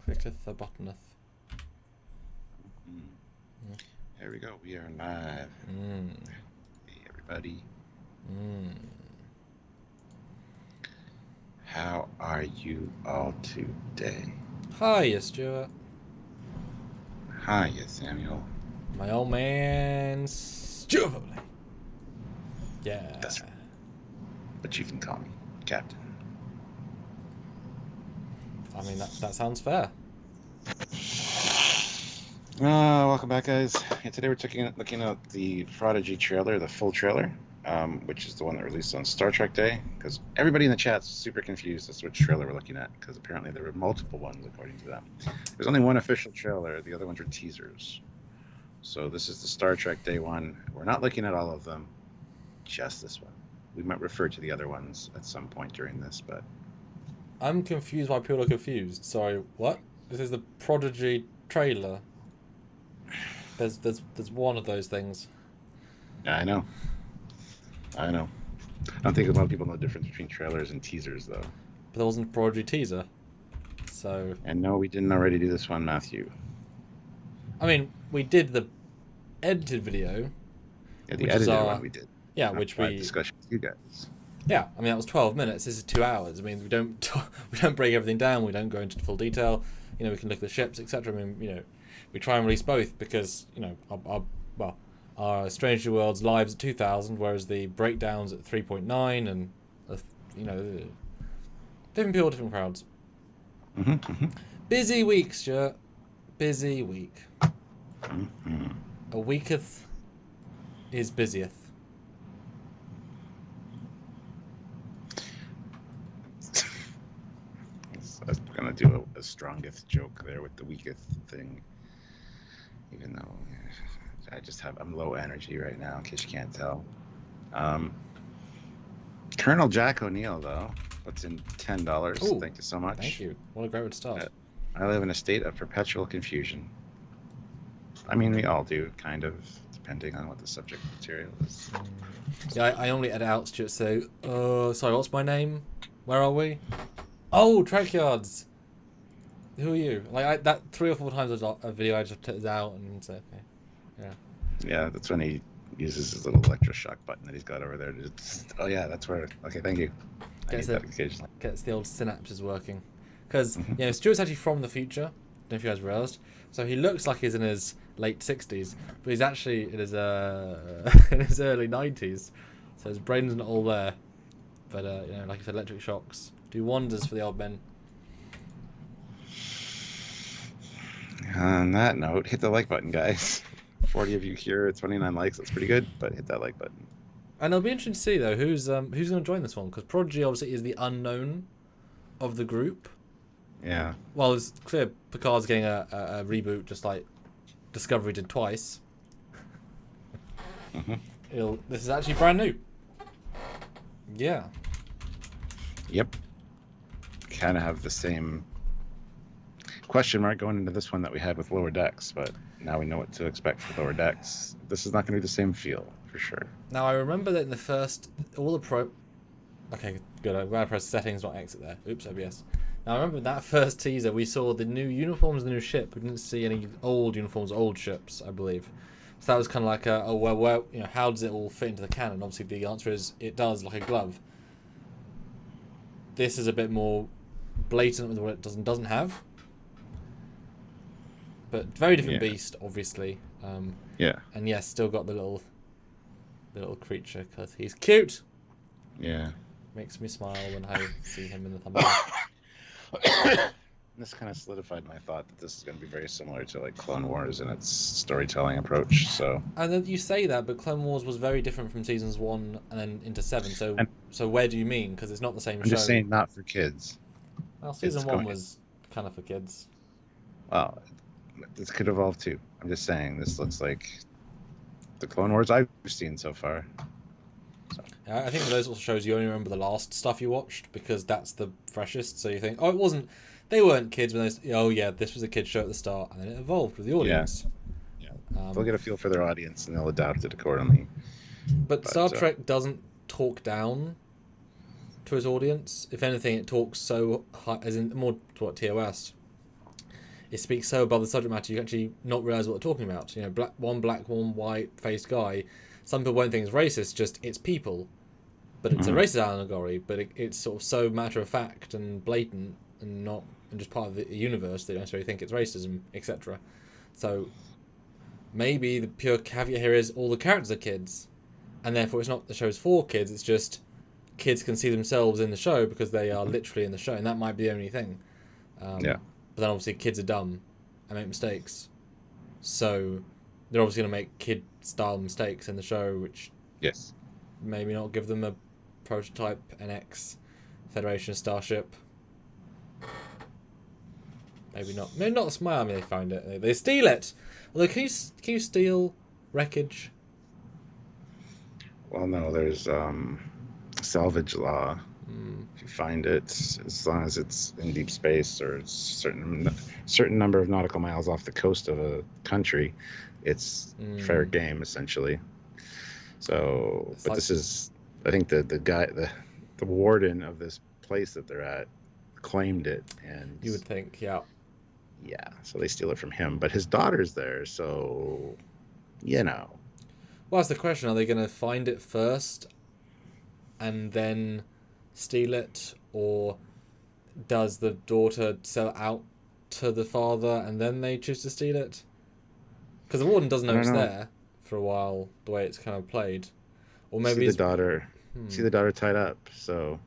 Clicketh the buttoneth. There we go. We are live. Hey, everybody. How are you all today? Hiya, Stuart. Hiya, Samuel. My old man, Stuart Foley. Yeah. That's right. But you can call me Captain. I mean, that sounds fair. Welcome back, guys. Yeah, today we're looking at the Prodigy trailer, the full trailer, which is the one that released on Star Trek Day, because everybody in the chat's super confused as to which trailer we're looking at, because apparently there were multiple ones according to them. There's only one official trailer, the other ones are teasers. So this is the Star Trek Day one. We're not looking at all of them, just this one. We might refer to the other ones at some point during this, but... I'm confused why people are confused. Sorry, what? This is the Prodigy trailer. There's one of those things. Yeah, I know. I don't think a lot of people know the difference between trailers and teasers, though. But there wasn't a Prodigy teaser. So... And no, we didn't already do this one, Matthew. I mean, we did the edited video. Yeah, the edited one we did. Yeah, which we... discussion with you guys. Yeah, I mean, that was 12 minutes. This is 2 hours. I mean, we don't break everything down. We don't go into full detail. You know, we can look at the ships, etc. I mean, you know, we try and release both because, you know, our Stranger Worlds lives at 2,000, whereas the breakdowns at 3.9, and you know, different people, different crowds. Busy week, Stuart. Busy week. A weeketh is busieth. I was going to do a strongest joke there with the weakest thing. Even though I'm low energy right now, in case you can't tell. Colonel Jack O'Neill, though, puts in $10. Ooh, thank you so much. Thank you. What a great way to start. I live in a state of perpetual confusion. I mean, we all do, kind of, depending on what the subject material is. Yeah, I only edit out Stuart say, sorry, what's my name? Where are we? Oh, Trekyards. Who are you? Like that 3 or 4 times a video I just put it out and say, okay, yeah. Yeah, that's when he uses his little electroshock button that he's got over there. Oh yeah, that's where. Okay, thank you. Gets the old synapses working. Because you know, Stuart's actually from the future. Don't know if you guys realised. So he looks like he's in his late 60s, but he's actually in his in his early 90s. So his brain's not all there. But you know, like you said, electric shocks do wonders for the old men. On that note, hit the like button, guys. 40 of you here, 29 likes. That's pretty good, but hit that like button. And it'll be interesting to see though who's going to join this one, because Prodigy obviously is the unknown of the group. Yeah. Well, it's clear Picard's getting a reboot, just like Discovery did twice. This is actually brand new. Yeah. Yep. Kind of have the same question mark going into this one that we had with Lower Decks, but now we know what to expect for Lower Decks. This is not going to be the same feel, for sure. Now, I remember that in the first... Okay, good. I'm glad I pressed settings, not exit there. Oops, OBS. Now, I remember in that first teaser, we saw the new uniforms of the new ship. We didn't see any old uniforms, old ships, I believe. So that was kind of like, you know, how does it all fit into the canon? Obviously, the answer is it does, like a glove. This is a bit more blatant with what it does and doesn't have. But very different beast, obviously. Yeah. And yes, still got the little creature because he's cute. Yeah. Makes me smile when I see him in the thumbnail. This kind of solidified my thought that this is going to be very similar to like Clone Wars in its storytelling approach. So. And then you say that, but Clone Wars was very different from seasons 1 and then into 7. So where do you mean? Because it's not the same show. I'm just saying, not for kids. Well, season 1 was kind of for kids. Well, this could evolve too. I'm just saying, this looks like the Clone Wars I've seen so far. So. I think for those sort of shows, you only remember the last stuff you watched because that's the freshest. So you think, oh, it wasn't. They weren't kids when they. Oh yeah, this was a kid show at the start, and then it evolved with the audience. Yeah. They'll get a feel for their audience, and they'll adapt it accordingly. But Star Trek doesn't talk down to his audience. If anything, it talks so high, as in more to what TOS. it speaks so above the subject matter you actually not realize what they're talking about. You know, black, one white-faced guy. Some people won't think it's racist, just it's people. But it's a racist allegory, but it's sort of so matter of fact and blatant and not and just part of the universe they don't necessarily think it's racism, etc. So maybe the pure caveat here is all the characters are kids, and therefore it's not the show's for kids. It's just kids can see themselves in the show because they are literally in the show, and that might be the only thing. Yeah. But then obviously kids are dumb and make mistakes, so they're obviously going to make kid-style mistakes in the show, which Yes. maybe not give them a prototype NX Federation starship. Maybe not. Maybe not Smile. I mean, they find it. They steal it. Although, can you steal wreckage? Well, no. There's salvage law. If you find it, as long as it's in deep space or it's certain number of nautical miles off the coast of a country, it's fair game essentially. So, It's but like- this is, I think the guy, the warden of this place that they're at, claimed it, and You would think, yeah. yeah, so they steal it from him. But his daughter's there, so you know. Well, that's the question. Are they going to find it first and then steal it, or does the daughter sell it out to the father and then they choose to steal it? Because the warden doesn't know I it's don't know. there for a while, the way it's kind of played. Or maybe See the it's, daughter, see the daughter tied up. So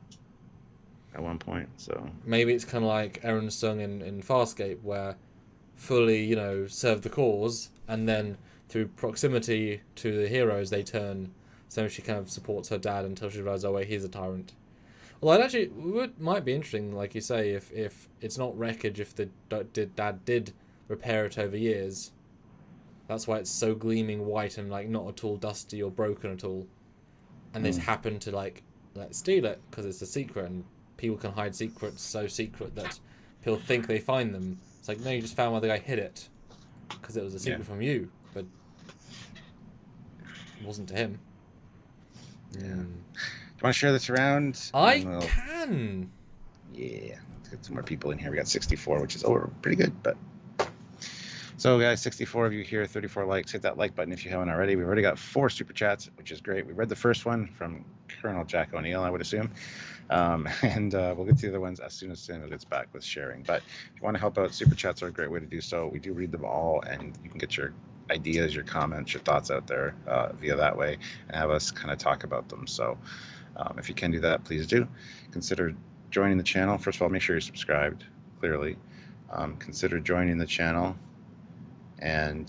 at one point, so maybe it's kind of like Aaron Sung in Farscape, where fully, you know, serve the cause, and then through proximity to the heroes, they turn. So she kind of supports her dad until she realizes, oh wait, he's a tyrant. Well, it actually might be interesting, like you say, if it's not wreckage, if the dad did repair it over years. That's why it's so gleaming white and like not at all dusty or broken at all. And they just happen to like let's steal it because it's a secret, and people can hide secrets so secret that people think they find them. It's like, no, you just found where the guy hid it because it was a secret from you, but it wasn't to him. yeah. Do you want to share this around? I And we'll- can. Yeah, let's get some more people in here. We got 64, which is pretty good, but. So guys, 64 of you here, 34 likes. Hit that like button if you haven't already. We've already got 4 super chats, which is great. We read the first one from Colonel Jack O'Neill, I would assume. And we'll get to the other ones as soon as Samuel gets back with sharing. But if you want to help out, super chats are a great way to do so. We do read them all, and you can get your ideas, your comments, your thoughts out there via that way and have us kind of talk about them. So if you can do that, please do. Consider joining the channel. First of all, make sure you're subscribed, clearly. Consider joining the channel. And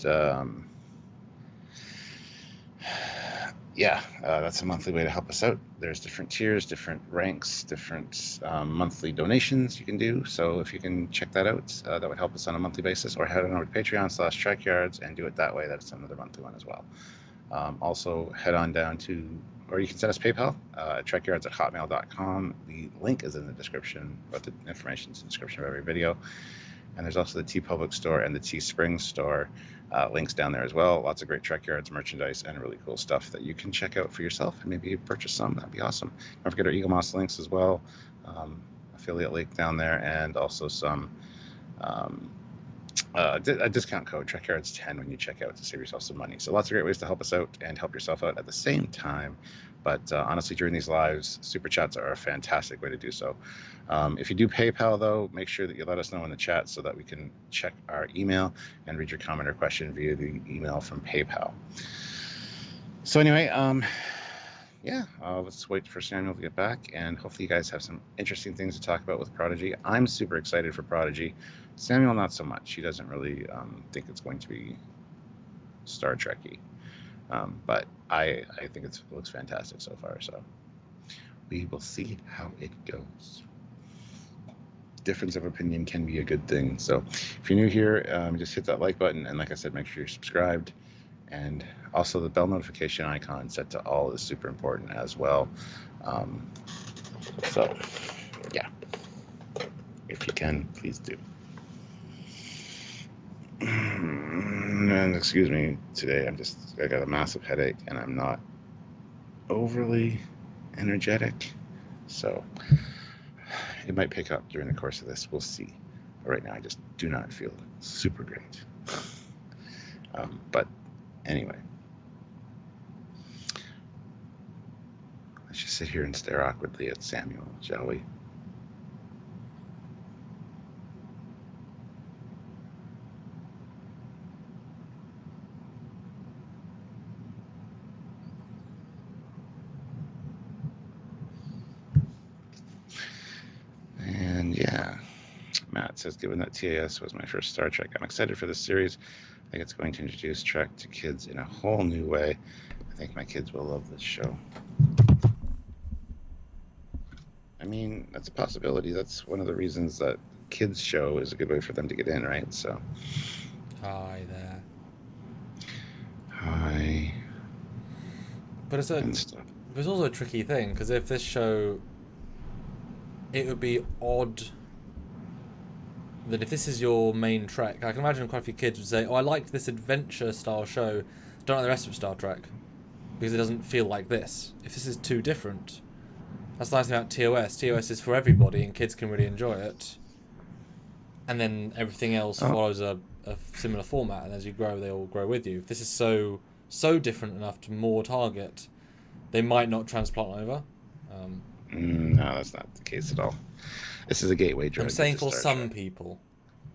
that's a monthly way to help us out. There's different tiers, different ranks, different monthly donations you can do. So if you can check that out, that would help us on a monthly basis. Or head on over to Patreon/Trekyards and do it that way. That's another monthly one as well. Also, head on down to, or you can send us PayPal at trekyards@hotmail.com. The link is in the description, but the information is in the description of every video. And there's also the TeePublic store and the Teespring store links down there as well. Lots of great Trekyards merchandise and really cool stuff that you can check out for yourself and maybe purchase some. That'd be awesome. Don't forget our Eagle Moss links as well. Affiliate link down there, and also some a discount code, Trekyards10, when you check out to save yourself some money. So lots of great ways to help us out and help yourself out at the same time. But honestly, during these lives, super chats are a fantastic way to do so. If you do PayPal, though, make sure that you let us know in the chat so that we can check our email and read your comment or question via the email from PayPal. So anyway, let's wait for Samuel to get back, and hopefully you guys have some interesting things to talk about with Prodigy. I'm super excited for Prodigy. Samuel, not so much. He doesn't really think it's going to be Star Trek-y. But I think it looks fantastic so far, so we will see how it goes. Difference of opinion can be a good thing. So if you're new here, just hit that like button, and like I said, make sure you're subscribed. And also the bell notification icon set to all is super important as well. So yeah, if you can, please do. And excuse me, today I got a massive headache and I'm not overly energetic, so it might pick up during the course of this. We'll see. But right now, I just do not feel super great. But anyway, let's just sit here and stare awkwardly at Samuel, shall we? And yeah, Matt says, given that TAS was my first Star Trek, I'm excited for this series. I think it's going to introduce Trek to kids in a whole new way. I think my kids will love this show. I mean, that's a possibility. That's one of the reasons that kids show is a good way for them to get in, right? So. Hi there. Hi. But it's also a tricky thing, because if this show, it would be odd that if this is your main Trek, I can imagine quite a few kids would say, oh, I liked this adventure style show, don't like the rest of Star Trek, because it doesn't feel like this. If this is too different, that's the nice thing about TOS. TOS is for everybody, and kids can really enjoy it. And then everything else follows a similar format, and as you grow, they all grow with you. If this is so different enough to more target, they might not transplant over. No, that's not the case at all. This is a gateway drug. I'm saying for some people.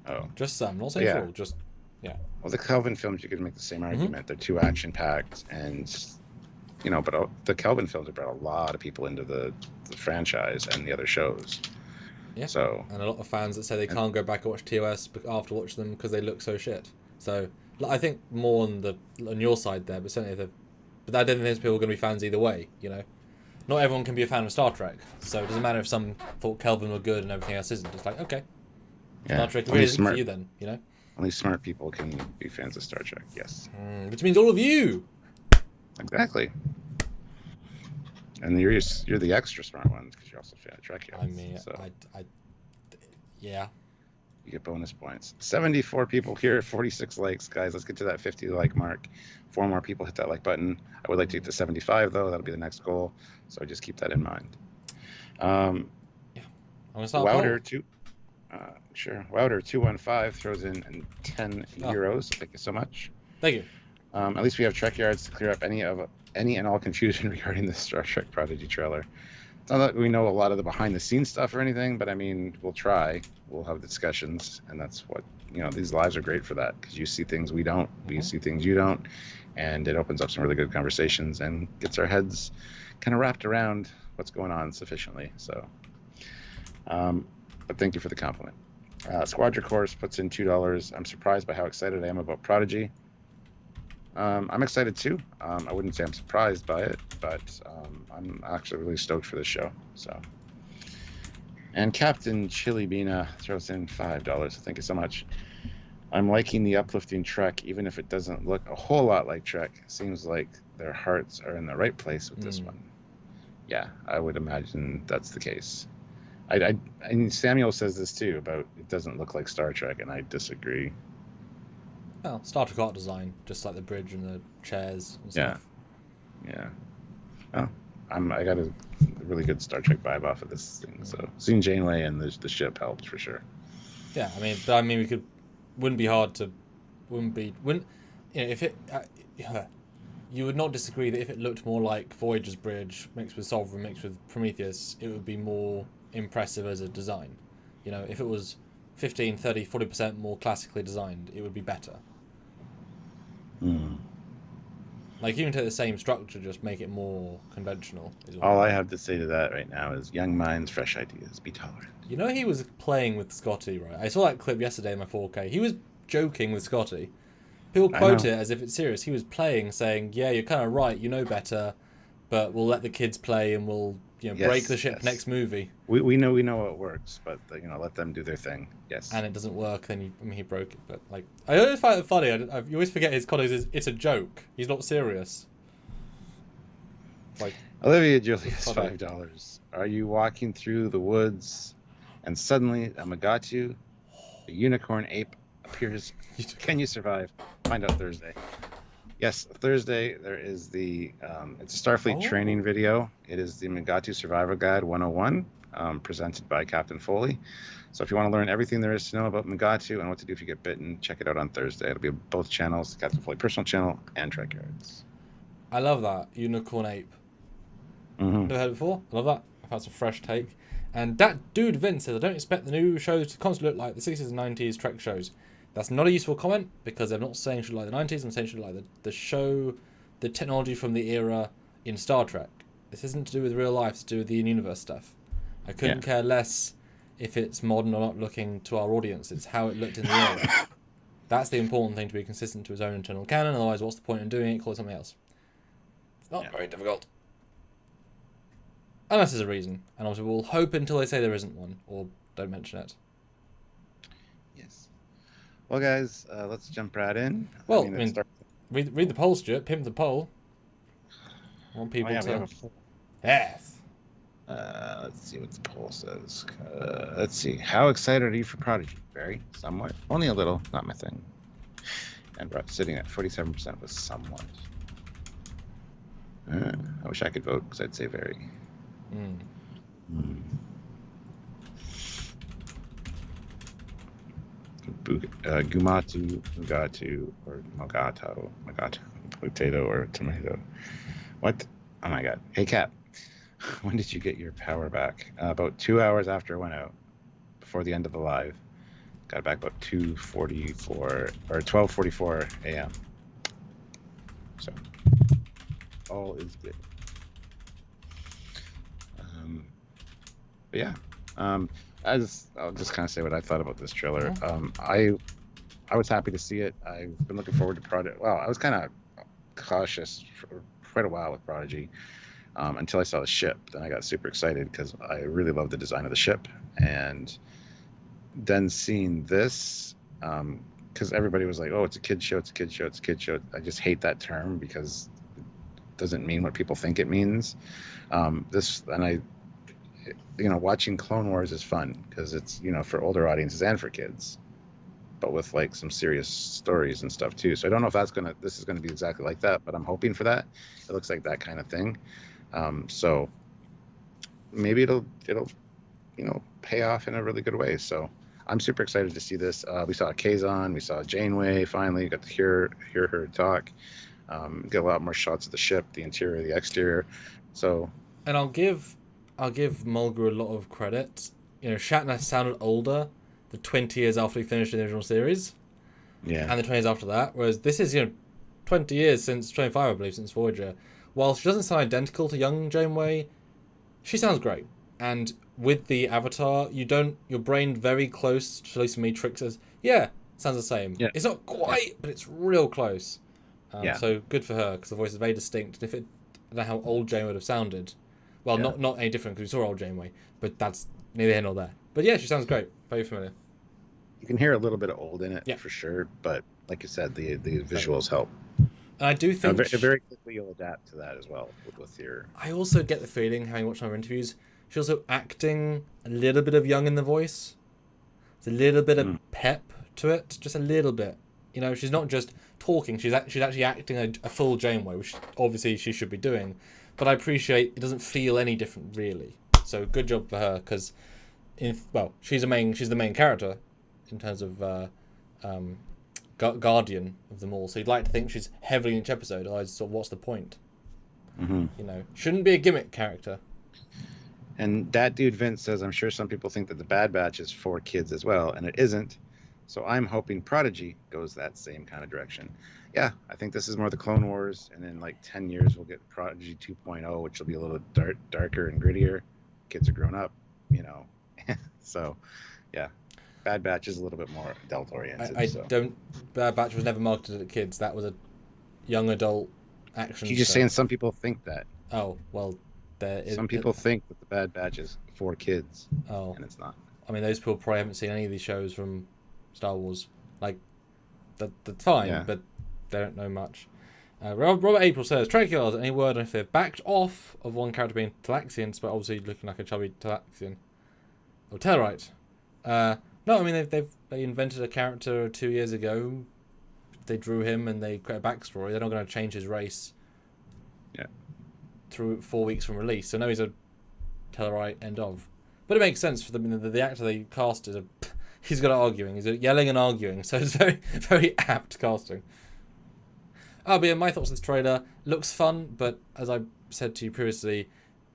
Oh. Just some, not saying for all, just, yeah. Well, the Kelvin films, you could make the same argument. They're too action-packed, and, but the Kelvin films have brought a lot of people into the franchise and the other shows. Yeah, so, and a lot of fans that say they can't go back and watch TOS after watching them because they look so shit. So, I think more on your side there, but certainly but I don't think there's people going to be fans either way, Not everyone can be a fan of Star Trek, so it doesn't matter if some thought Kelvin were good and everything else isn't. It's like, okay, Star Trek really isn't for you then, Only smart people can be fans of Star Trek, yes. Which means all of you! Exactly. And you're the extra smart ones, because you're also a fan of Trekyards. I mean, so yeah. You get bonus points. 74 people here, 46 likes. Guys, let's get to that 50 like mark. 4 more people hit that like button. I would like to get to 75, though. That'll be the next goal. So just keep that in mind. Yeah. I'm going to start Sure. Wouter215 throws in 10 euros. Thank you so much. Thank you. At least we have Trekyards to clear up any and all confusion regarding the Star Trek Prodigy trailer. It's not that we know a lot of the behind-the-scenes stuff or anything, but I mean, we'll try. We'll have discussions, and that's what, these lives are great for that, because you see things we don't, we see things you don't, and it opens up some really good conversations and gets our heads kind of wrapped around what's going on sufficiently. So, but thank you for the compliment. Squadra Course puts in $2. I'm surprised by how excited I am about Prodigy. I'm excited too. I wouldn't say I'm surprised by it, but I'm actually really stoked for this show. So, and Captain Chili Bina throws in $5. Thank you so much. I'm liking the uplifting Trek, even if it doesn't look a whole lot like Trek. Seems like their hearts are in the right place with this one. Yeah, I would imagine that's the case. I mean, Samuel says this too about it doesn't look like Star Trek, and I disagree. Well, Star Trek art design, just like the bridge and the chairs and stuff. Yeah. Well, I got a really good Star Trek vibe off of this thing. So seeing Janeway and the ship helped for sure. Yeah, I mean, you would not disagree that if it looked more like Voyager's bridge mixed with Sovereign mixed with Prometheus, it would be more impressive as a design. If it was 15, 30, 40% more classically designed, it would be better. Like, you can take the same structure, just make it more conventional. All I have to say to that right now is young minds, fresh ideas, be tolerant. He was playing with Scotty, right? I saw that clip yesterday in my 4K. He was joking with Scotty. People quote it as if it's serious. He was playing, saying, yeah, you're kind of right, you know better, but we'll let the kids play and we'll break the ship next movie. We know it works, but let them do their thing. Yes. And it doesn't work, then he broke it. But I always find it funny. You always forget his context. It's a joke. He's not serious. Olivia Julius, $5. Are you walking through the woods and suddenly a Megatu, a unicorn ape, appears? Can you survive? Find out Thursday. Yes, Thursday there is it's a Starfleet training video. It is the Megatu Survival Guide 101. presented by Captain Foley. So if you want to learn everything there is to know about Mugatu and what to do if you get bitten, check it out on Thursday. It'll be on both channels, Captain Foley personal channel and Trekyards. I love that unicorn ape. Mm-hmm. Never heard it before. I love that. That's a fresh take. And that dude Vince says, I don't expect the new shows to constantly look like the 60s and 90s Trek shows. That's not a useful comment because they're not saying it should look like the 90s. I'm saying it should look like the show, the technology from the era in Star Trek. This isn't to do with real life. It's to do with the in-universe stuff. I couldn't care less if it's modern or not looking to our audience. It's how it looked in the era. That's the important thing, to be consistent to his own internal canon. Otherwise, what's the point in doing it? Call it something else. It's not very difficult. Unless there's a reason. And obviously we'll hope until they say there isn't one. Or don't mention it. Yes. Well, guys, let's jump right in. Well, read the poll, Stuart. Pimp the poll. I want people to... Yes. Let's see what the poll says. Let's see. How excited are you for Prodigy? Very. Somewhat. Only a little. Not my thing. And sitting at 47% was somewhat. I wish I could vote because I'd say very. Gumatu, Mugatu, or Mogato, potato or tomato. What? Oh my god. Hey, Cap. When did you get your power back? About 2 hours after it went out, before the end of the live. Got it back about 2:44 or 12:44 a.m. So, all is good. But yeah, I'll just kind of say what I thought about this trailer. I was happy to see it. I've been looking forward to Prodigy. Well, I was kind of cautious for quite a while with Prodigy. Until I saw the ship. Then I got super excited because I really love the design of the ship. And then seeing this, because everybody was like, oh, it's a kid show, it's a kid show, it's a kid show. I just hate that term because it doesn't mean what people think it means. Watching Clone Wars is fun because it's, for older audiences and for kids, but with like some serious stories and stuff too. So I don't know if this is gonna be exactly like that, but I'm hoping for that. It looks like that kind of thing. So maybe it'll pay off in a really good way. So I'm super excited to see this. We saw Kazon, we saw Janeway. Finally got to hear her talk. Get a lot more shots of the ship, the interior, the exterior. So, and I'll give Mulgrew a lot of credit. Shatner sounded older the 20 years after he finished the original series. Yeah. And the 20 years after that, whereas this is 20 years since 25, I believe, since Voyager. While she doesn't sound identical to young Janeway, she sounds great. And with the avatar, your brain very close, at least for me, tricks us. Yeah, sounds the same. Yeah. It's not quite, but it's real close. So good for her, because the voice is very distinct. And I don't know how old Janeway would have sounded. Well, not any different, because we saw old Janeway, but that's neither here nor there. But yeah, she sounds great. Very familiar. You can hear a little bit of old in it, for sure, but like you said, the visuals help. And I do think very quickly you'll adapt to that as well with your. I also get the feeling, having watched her interviews, she's also acting a little bit of young in the voice. There's a little bit of pep to it, just a little bit. She's not just talking; she's actually acting a full Janeway, which obviously she should be doing. But I appreciate it doesn't feel any different really. So good job for her, because she's the main character in terms of guardian of them all. So you'd like to think she's heavily in each episode. Otherwise, sort of, what's the point? Shouldn't be a gimmick character. And that dude Vince says, I'm sure some people think that the Bad Batch is for kids as well, and it isn't. So I'm hoping Prodigy goes that same kind of direction. Yeah, I think this is more the Clone Wars, and in like 10 years we'll get Prodigy 2.0, which will be a little darker and grittier. Kids are grown up, So, yeah. Bad Batch is a little bit more adult oriented. Bad Batch was never marketed at kids. That was a young adult action. You're just saying some people think that. Oh, well, some people think that the Bad Batch is for kids. Oh. And it's not. I mean, those people probably haven't seen any of these shows from Star Wars. Like, that's fine, but they don't know much. Robert April says, Trekyards, any word on if they've backed off of one character being Talaxians, but obviously looking like a chubby Talaxian? Or Tellarite? No, I mean, they invented a character 2 years ago. They drew him and they created a backstory. They're not going to change his race. Yeah. Through 4 weeks from release. So no, he's a Tellarite, end of. But it makes sense for the actor they cast is he's good at arguing. He's yelling and arguing, so it's very, very apt casting. Oh, but yeah, my thoughts on this trailer. Looks fun, but as I said to you previously,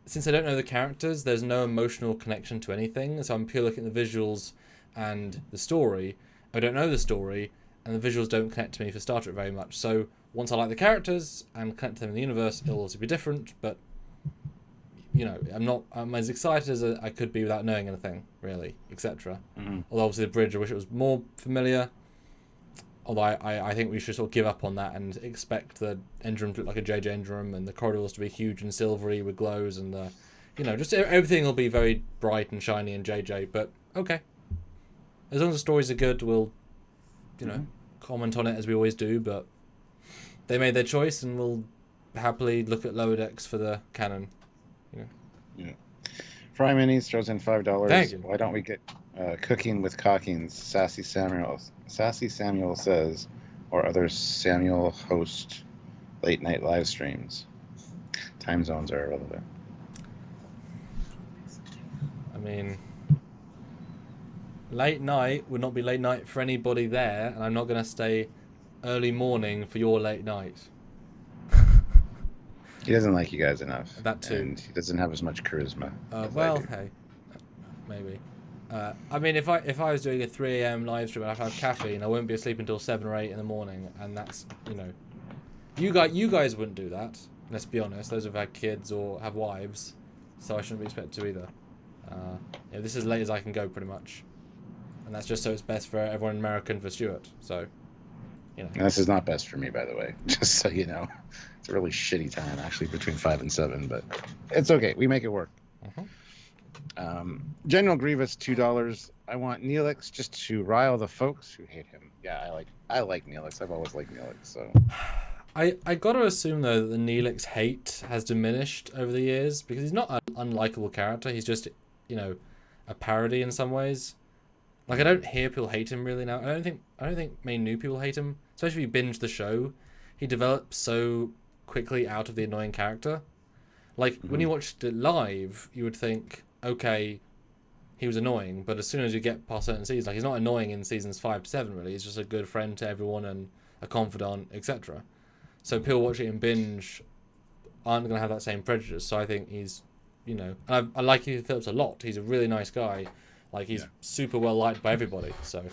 since I don't know the characters, there's no emotional connection to anything, so I'm purely looking at the visuals and the story. I don't know the story, and the visuals don't connect to me for Star Trek very much, so once I like the characters and connect to them in the universe, it'll also be different, but, you know, I'm as excited as I could be without knowing anything, really, etc. Mm-hmm. Although obviously the bridge, I wish it was more familiar. Although I think we should sort of give up on that and expect the engine room to look like a JJ engine room and the corridors to be huge and silvery with glows and, you know, just everything will be very bright and shiny and JJ. But, okay. As long as the stories are good, we'll, you know, comment on it as we always do. But they made their choice and we'll happily look at Lower Decks for the canon. You know? Yeah. Fry Minis throws in $5. Thank you. Why don't we get Cooking with Cockings? Sassy Samuel says, or other Samuel host late night live streams. Time zones are irrelevant. I mean, late night would not be late night for anybody there, and I'm not going to stay early morning for your late night. He doesn't like you guys enough. That too. And he doesn't have as much charisma. Well, hey, maybe. I mean, if I was doing a 3 a.m. live stream, I'd have caffeine. I wouldn't be asleep until 7 or 8 in the morning, and that's, you know, you guys wouldn't do that. Let's be honest. Those who've had kids or have wives, so I shouldn't be expected to either. Yeah, this is as late as I can go, pretty much, and that's just so it's best for everyone in America and for Stuart. So, you know. And this is not best for me, by the way. Just so you know, it's a really shitty time actually between 5 and 7, but it's okay. We make it work. Uh-huh. General Grievous $2. I want Neelix just to rile the folks who hate him. Yeah, I like Neelix. I've always liked Neelix. So I got to assume though that the Neelix hate has diminished over the years because he's not an unlikable character. He's just, you know, a parody in some ways. Like I don't hear people hate him really now. I don't think many new people hate him, especially if you binge the show. He develops so quickly out of the annoying character. Like when you watched it live, you would think, okay, he was annoying, but as soon as you get past certain seasons, like he's not annoying in seasons 5 to 7 really. He's just a good friend to everyone and a confidant, etc. So people watching him binge aren't going to have that same prejudice. So I think he's, you know, and I like Ethan Phillips a lot. He's a really nice guy. Like he's super well liked by everybody. So.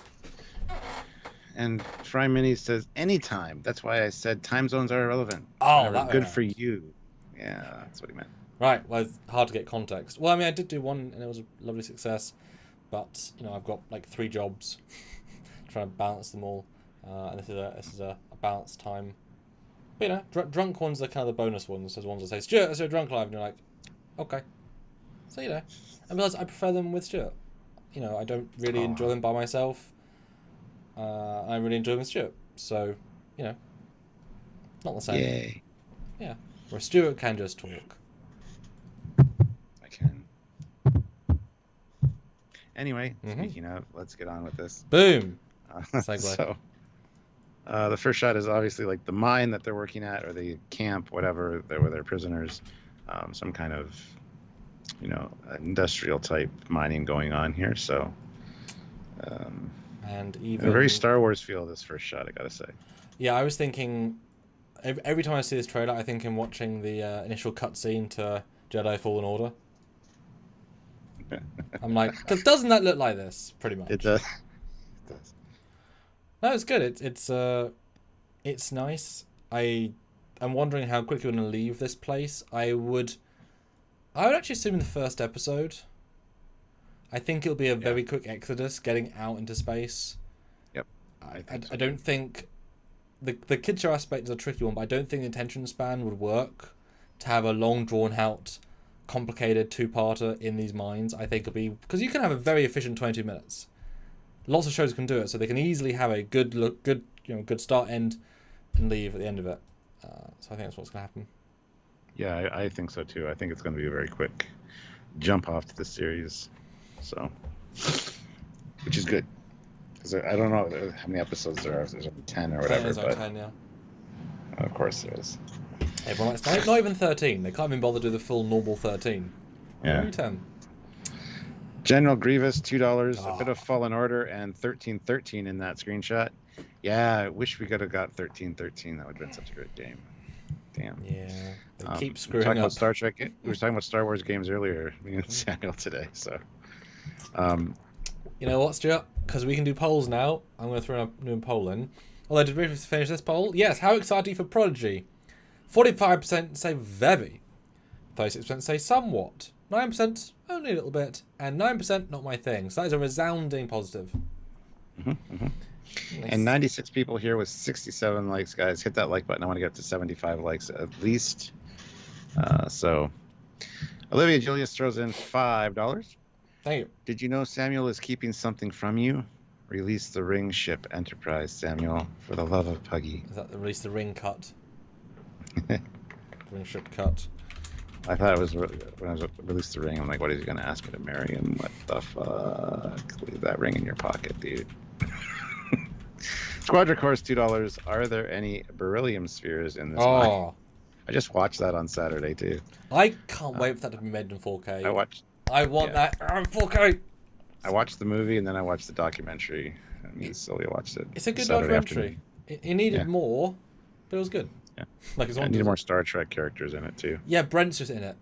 And Fry Mini says anytime. That's why I said time zones are irrelevant. Oh, that good for you. Yeah, that's what he meant. Right, well, it's hard to get context. Well, I mean, I did do one, and it was a lovely success, but, you know, I've got, like, 3 jobs, trying to balance them all, and this is a balanced time. But, you know, drunk ones are kind of the bonus ones. There's ones that say, Stuart, let's do a drunk live, and you're like, okay. So, you know, and plus, I prefer them with Stuart. You know, I don't really enjoy them by myself. I really enjoy them with Stuart. So, you know, not the same. Yay. Yeah, where Stuart can just talk. Anyway, speaking of, let's get on with this. Boom. So, the first shot is obviously like the mine that they're working at, or the camp, whatever, where they're prisoners. Some kind of, you know, industrial type mining going on here. So, and even a very Star Wars feel this first shot, I gotta say. Yeah, I was thinking every time I see this trailer, I think I'm watching the initial cutscene to Jedi Fallen Order. I'm like, because doesn't that look like this? Pretty much. It does. It does. No, it's good. It's nice. I'm wondering how quickly we're gonna leave this place. I would actually assume in the first episode. I think it'll be a very quick exodus, getting out into space. Yep. I don't think the kid show aspect is a tricky one, but I don't think the attention span would work to have a long drawn out, complicated 2-parter in these mines. I think it'll be because you can have a very efficient 22 minutes. Lots of shows can do it, so they can easily have a good start, end, and leave at the end of it. So I think that's what's going to happen. Yeah, I think so too. I think it's going to be a very quick jump off to the series, so which is good because I don't know how many episodes there are. If there's only 10 or whatever. There's only 10, yeah. Of course there is. Everyone likes not even 13. They can't even bother to do the full normal 13. Yeah. Only 10. General Grievous, $2. Oh. A bit of Fallen Order and 1313 in that screenshot. Yeah, I wish we could have got 1313. That would have been such a great game. Damn. Yeah, they keep We were screwing talking up. about Star Trek. We were talking about Star Wars games earlier, me and Samuel today. So, You know what, Stuart? Because we can do polls now. I'm going to throw a new poll in. Although, did we finish this poll? Yes. How excited are you for Prodigy? 45% say very. 36% say somewhat. 9% only a little bit. And 9% not my thing. So that is a resounding positive. Nice. And 96 people here with 67 likes, guys. Hit that like button. I want to get to 75 likes at least. So, Olivia Julius throws in $5. Thank you. Did you know Samuel is keeping something from you? Release the ring ship Enterprise, Samuel, for the love of Puggy. Is that the release the ring cut? Ring ship cut. I thought it was when I was released the ring. I'm like, what is he going to ask me to marry him? What the fuck? Leave that ring in your pocket, dude. Squadra Course, $2. Are there any beryllium spheres in this line? I just watched that on Saturday too. I can't wait for that to be made in 4K. I want that in 4K. I watched the movie and then I watched the documentary. Me and Celia watched it. It's a good Saturday documentary. It needed more, but it was good. Yeah. Like it's I needed more Star Trek characters in it too. Yeah, Brent's just in it.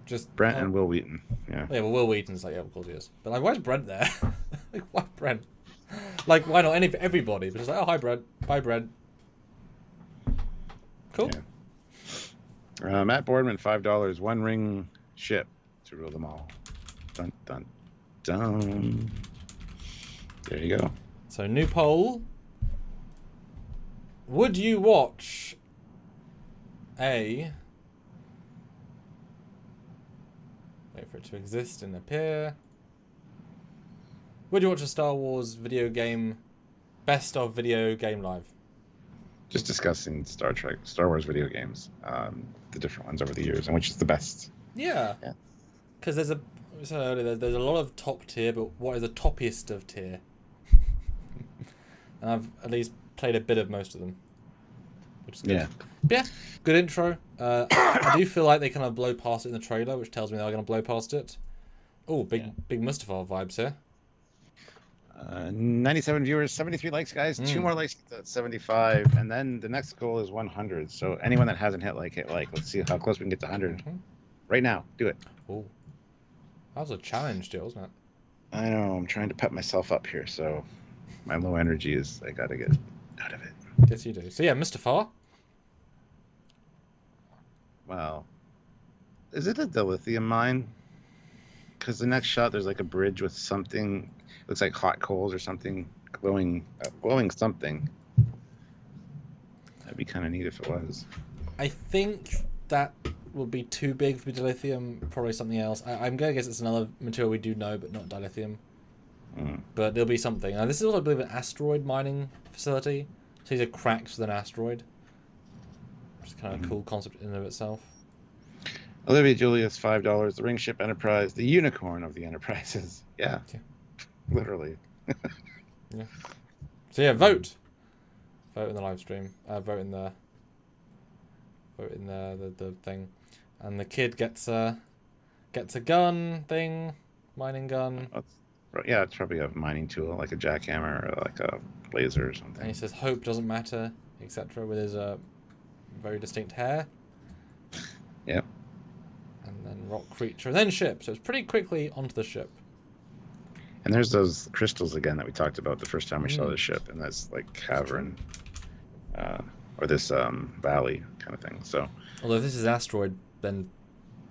Just Brent and Will Wheaton. Yeah. Yeah, well, Will Wheaton's like, yeah, of course he is. But like, why is Brent there? Like, why Brent? Like, why not everybody? But it's like, oh, hi Brent, bye Brent. Cool. Yeah. Matt Boardman, $5. One ring ship to rule them all. Dun dun dun. There you go. So new poll. Would you watch a... Wait for it to exist and appear. Would you watch a Star Wars video game, best of video game live? Just discussing Star Wars video games, the different ones over the years, and which is the best. Yeah. Because there's a, so earlier, there's a lot of top tier, but what is the toppiest of tier? And I've at least played a bit of most of them, which is good. Yeah. But yeah, good intro. I do feel like they kind of blow past it in the trailer, which tells me they're going to blow past it. Oh, big Mustafar vibes here. 97 viewers, 73 likes, guys. 2 more likes to 75, and then the next goal is 100. So anyone that hasn't hit like, hit like. Let's see how close we can get to 100. Right now, do it. Oh, that was a challenge, Jill, wasn't it? I know. I'm trying to pep myself up here, so my low energy is I gotta get out of it. Yes, you do. So yeah, Mustafar. Wow. Is it a dilithium mine? Because the next shot, there's like a bridge with something. Looks like hot coals or something glowing something. That'd be kind of neat if it was. I think that would be too big for dilithium. Probably something else. I'm gonna guess it's another material we do know, but not dilithium. But there'll be something. Now, this is also, I believe, an asteroid mining facility. So these are cracks with an asteroid. Which is kind of a cool concept in and of itself. Olivia Julius, $5. The ring ship Enterprise, the unicorn of the Enterprises. Yeah. Literally. Yeah. So yeah, vote. Vote in the live stream. Vote in the thing, and the kid gets a gun thing, mining gun. Yeah, it's probably a mining tool, like a jackhammer or like a laser or something. And he says, "Hope doesn't matter," etc. With his very distinct hair. Yep. And then rock creature, and then ship. So it's pretty quickly onto the ship. And there's those crystals again that we talked about the first time we saw the ship, and that's like cavern, or this valley kind of thing. So, although if this is asteroid, then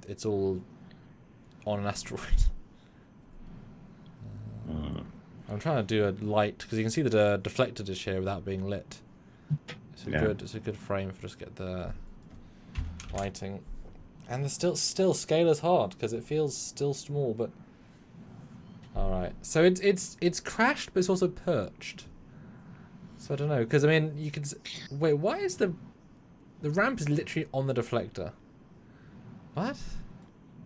it's all on an asteroid. I'm trying to do a light because you can see that a deflector dish here without being lit. It's a good frame for just get the lighting, and the still scale is hard because it feels still small, but. All right, so it's crashed, but it's also perched. So I don't know, because I mean, you can wait. Why is the ramp is literally on the deflector? What?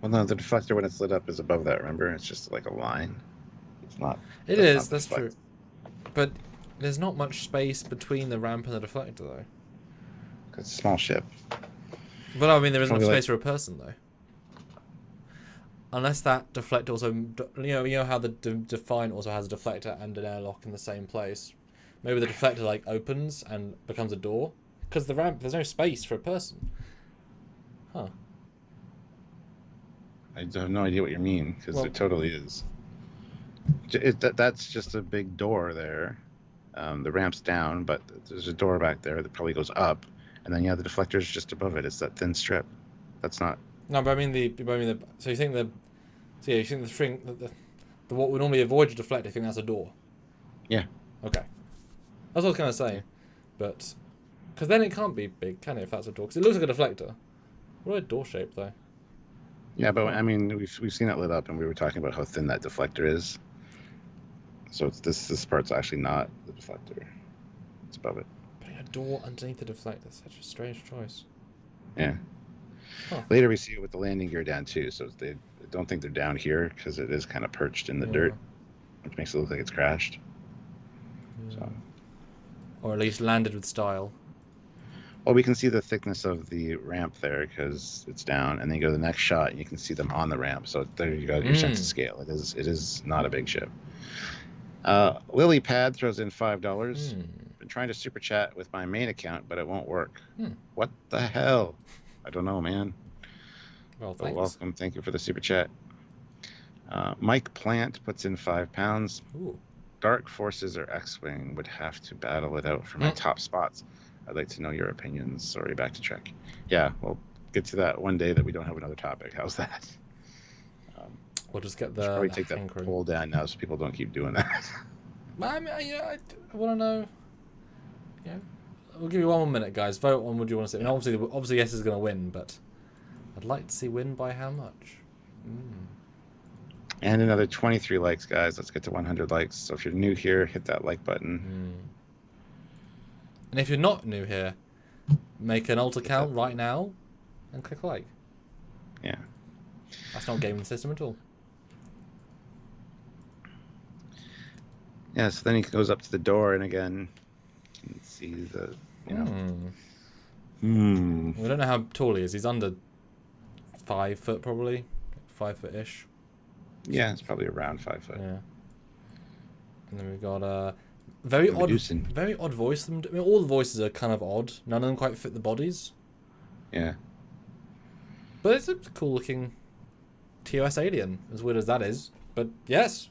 Well, no, the deflector when it's lit up is above that. Remember, it's just like a line. It's not. It is. That's true. But there's not much space between the ramp and the deflector, though. It's a small ship. But I mean, there isn't enough space for a person, though. Unless that deflector also, you know how the Defiant also has a deflector and an airlock in the same place. Maybe the deflector like opens and becomes a door because the ramp there's no space for a person. Huh. I have no idea what you mean because Well, it totally is. That's just a big door there. The ramp's down, but there's a door back there that probably goes up, and then the deflector's just above it. It's that thin strip. That's not. no, but I mean the. So you think you think the string the what would normally avoid a deflector? You think that's a door? Yeah. Okay. That's what I was kind of saying, but because then it can't be big, can it? If that's a door, because it looks like a deflector. What a door shape though. Yeah, but I mean, we've seen it lit up, and we were talking about how thin that deflector is. So it's this part's actually not the deflector; it's above it. Putting a door underneath the deflector, such a strange choice. Yeah. Huh. Later we see it with the landing gear down too, so they don't think they're down here because it is kind of perched in the dirt, which makes it look like it's crashed. Yeah. So. Or at least landed with style. Well, we can see the thickness of the ramp there because it's down, and then you go to the next shot, and you can see them on the ramp. So there you go, your sense of scale. It is not a big ship. Lily Pad throws in $5. Been trying to super chat with my main account, but it won't work. What the hell? I don't know, man. Well, thanks. Welcome. Thank you for the super chat. Mike Plant puts in £5. Ooh. Dark Forces or X-Wing would have to battle it out for my top spots. I'd like to know your opinions. Sorry, back to Trek. Yeah, we'll get to that one day that we don't have another topic. How's that? We'll just get should probably take that hankering. poll down now so people don't keep doing that. I mean, I want to know. Yeah, we'll give you 1 more minute, guys. Vote on what you want to see. And obviously, yes is going to win, but I'd like to see win by how much. And another 23 likes, guys. Let's get to 100 likes. So if you're new here, hit that like button. And if you're not new here, make an alt account right now and click like. Yeah. That's not gaming the system at all. Yeah, so then he goes up to the door, and again, you can see the, We don't know how tall he is. He's under 5 foot, probably. 5 foot-ish. Yeah, it's probably around 5 foot. Yeah. And then we've got a very odd voice. I mean, all the voices are kind of odd. None of them quite fit the bodies. Yeah. But it's a cool-looking TOS alien, as weird as that is. But yes,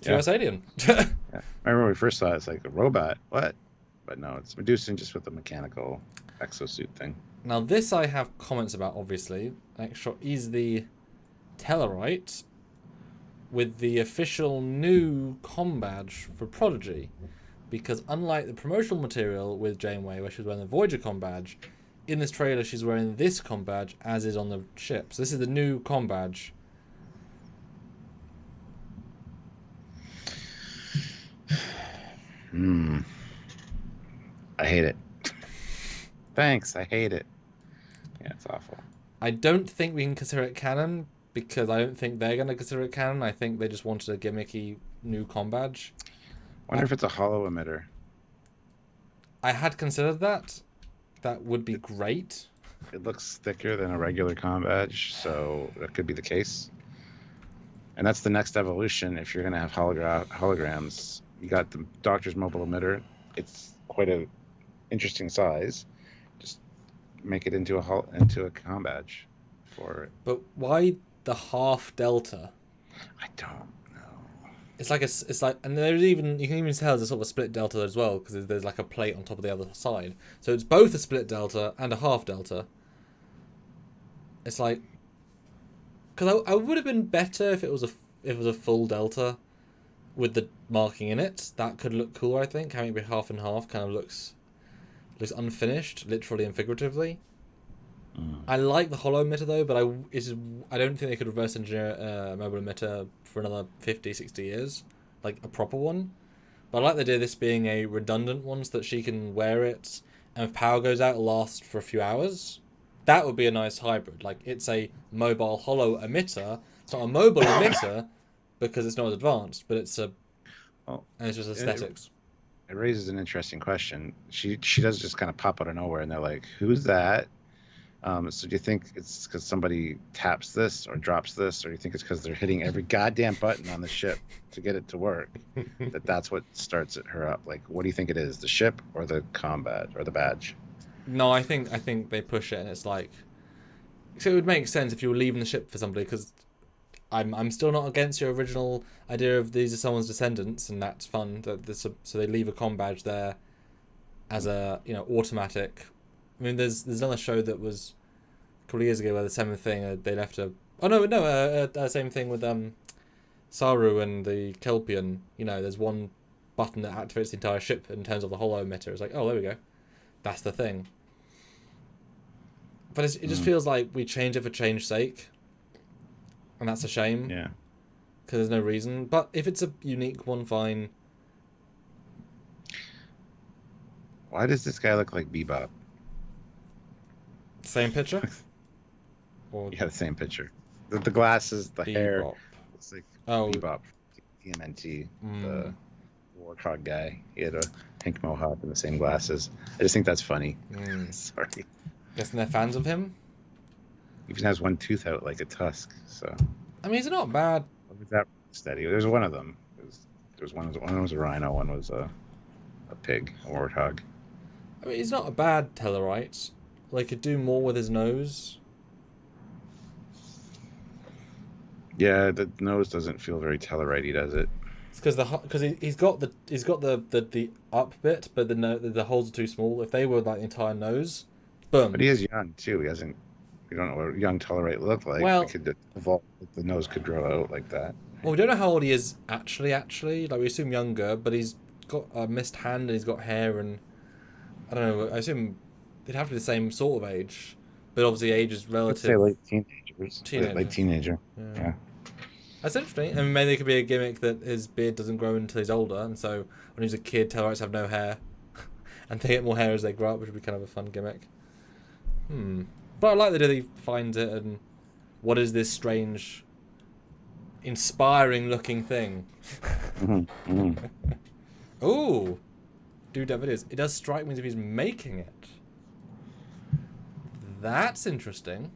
TOS alien. Yeah. I remember when we first saw it, it's like a robot. What? But no, it's Medusan just with the mechanical exosuit thing. Now this I have comments about, obviously. Next shot is the Tellarite with the official new comm badge for Prodigy. Because unlike the promotional material with Janeway, where she was wearing the Voyager comm badge, in this trailer she's wearing this comm badge, as is on the ship. So this is the new comm badge. I hate it. Thanks, I hate it. Yeah, it's awful. I don't think we can consider it canon, because I don't think they're going to consider it canon. I think they just wanted a gimmicky new comm badge. Wonder if it's a hollow emitter. I had considered that. That would be great. It looks thicker than a regular comm badge, so that could be the case. And that's the next evolution. If you're going to have holograms, you got the Doctor's mobile emitter. It's quite a interesting size. Just make it into a comm badge for it. But why the half delta? I don't know. It's like, and there's even, you can even tell there's sort of a split delta as well, because there's like a plate on top of the other side. So it's both a split delta and a half delta. It's like, because I would have been better if it was a full delta with the marking in it. That could look cooler, I think. Having it be half and half kind of looks unfinished, literally and figuratively. I like the hollow emitter though, but I don't think they could reverse engineer a mobile emitter for another 50, 60 years, like a proper one. But I like the idea of this being a redundant one so that she can wear it, and if power goes out, it'll last for a few hours. That would be a nice hybrid. Like, it's a mobile hollow emitter. It's not a mobile emitter because it's not as advanced, but it's and it's just aesthetics. It raises an interesting question. She does just kind of pop out of nowhere, and they're like, "Who's that?" So do you think it's because somebody taps this or drops this, or do you think it's because they're hitting every goddamn button on the ship to get it to work? That's what starts her up. Like, what do you think it is? The ship or the combat or the badge? No, I think they push it, and it's like, so it would make sense if you were leaving the ship for somebody, because I'm still not against your original idea of these are someone's descendants, and that's fun. That this, so they leave a comm badge there as a automatic. I mean, there's another show that was a couple of years ago where the same thing, they left a. Oh no, same thing with Saru and the Kelpian. There's one button that activates the entire ship and turns off the holo emitter. It's like, oh, there we go, that's the thing. But it just feels like we change it for change's sake, and that's a shame. Yeah. Because there's no reason. But if it's a unique one, fine. Why does this guy look like Bebop? Same picture? Or Yeah, the same picture. The glasses, the hair. Bebop. It's like Oh. Bebop, TMNT, the warthog guy. He had a pink mohawk and the same glasses. I just think that's funny. Sorry. Guessing they're fans of him? He even has one tooth out like a tusk. So. I mean, he's not bad. Was that steady? There's one of them. There was one was a rhino, one was a pig, a warthog. I mean, he's not a bad Tellarite. They could do more with his nose. Yeah, the nose doesn't feel very Tellarite-y, does it? It's because he's got the up bit, but the holes are too small. If they were like the entire nose, boom. But he is young too. We don't know what a young Tellarite looked like. Well, it could evolve. The nose could grow out like that. Well, we don't know how old he is actually. Like, we assume younger, but he's got a missed hand and he's got hair, and I don't know. I assume they'd have to be the same sort of age, but obviously age is relative. I'd say late teenagers. Late teenager. Yeah. That's interesting. And maybe it could be a gimmick that his beard doesn't grow until he's older, and so when he's a kid, Tellarites have no hair, and they get more hair as they grow up, which would be kind of a fun gimmick. But I like the idea that he finds it, and what is this strange, inspiring-looking thing? Ooh, dude, it is. It does strike me as if he's making it. That's interesting.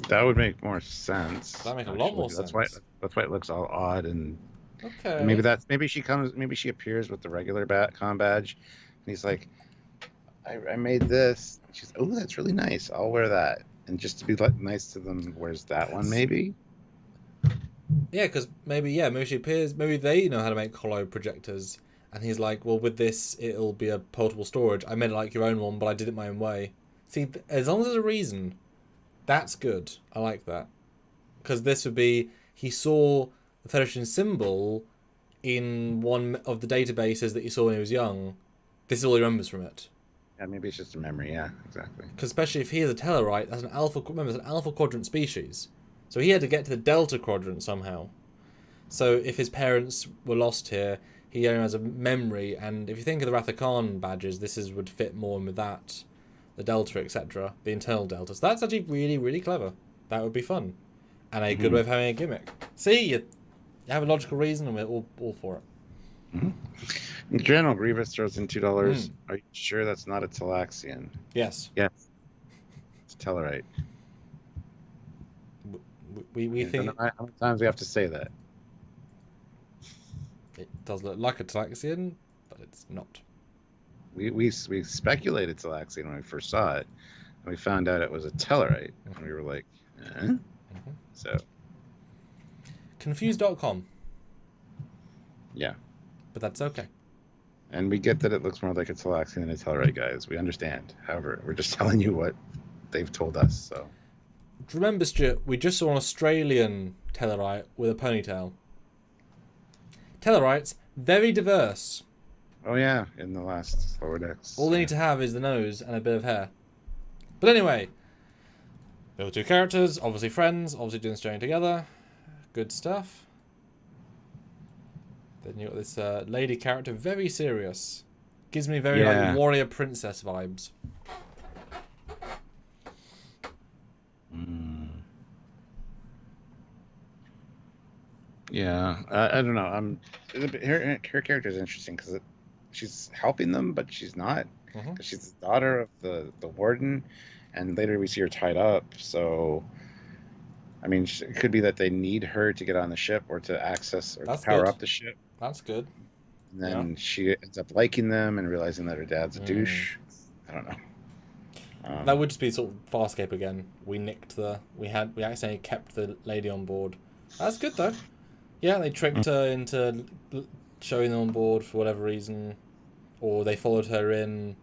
That would make more sense. That would make a lot more sense. That's why it looks all odd, and okay. Maybe she appears with the regular comm badge, and he's like, I made this. She's, oh, that's really nice. I'll wear that. And just to be nice to them, where's that one? Maybe. Yeah, because maybe she appears. Maybe they know how to make holo projectors, and he's like, well, with this, it'll be a portable storage. I made it like your own one, but I did it my own way. See, as long as there's a reason. That's good. I like that. Because this would be, he saw the Federation symbol in one of the databases that he saw when he was young. This is all he remembers from it. Yeah, maybe it's just a memory. Yeah, exactly. Because especially if he is a Tellarite, that's an alpha. Remember, it's an alpha quadrant species. So he had to get to the delta quadrant somehow. So if his parents were lost here, he only has a memory. And if you think of the Rathacon badges, would fit more in with that. The delta, etc., the internal delta. So that's actually really, really clever. That would be fun, and a good way of having a gimmick. See, you have a logical reason, and we're all for it. General Grievous throws in $2. Are you sure that's not a Talaxian? Yes. Yes. It's Tellarite. We think. How many times we have to say that? It does look like a Talaxian, but it's not. We speculated Talaxian when we first saw it, and we found out it was a Tellarite, and we were like, So. Confused.com. Yeah. But that's okay. And we get that it looks more like a Talaxian than a Tellarite, guys. We understand. However, we're just telling you what they've told us, so. Remember, Stuart, we just saw an Australian Tellarite with a ponytail. Tellarites, very diverse. Oh yeah, in the last lower decks. All they need to have is the nose and a bit of hair. But anyway, there were two characters, obviously friends, obviously doing this journey together. Good stuff. Then you got this lady character, very serious. Gives me very like warrior princess vibes. Yeah, I don't know. Her character is interesting because she's helping them, but she's not. Because she's the daughter of the warden, and later we see her tied up. So, I mean, it could be that they need her to get on the ship or to access or to That's power good. up the ship. That's good. And Yeah. then she ends up liking them and realizing that her dad's a douche. I don't know. That would just be sort of Farscape again. We accidentally kept the lady on board. That's good though. Yeah, they tricked her into showing them on board for whatever reason, or they followed her in.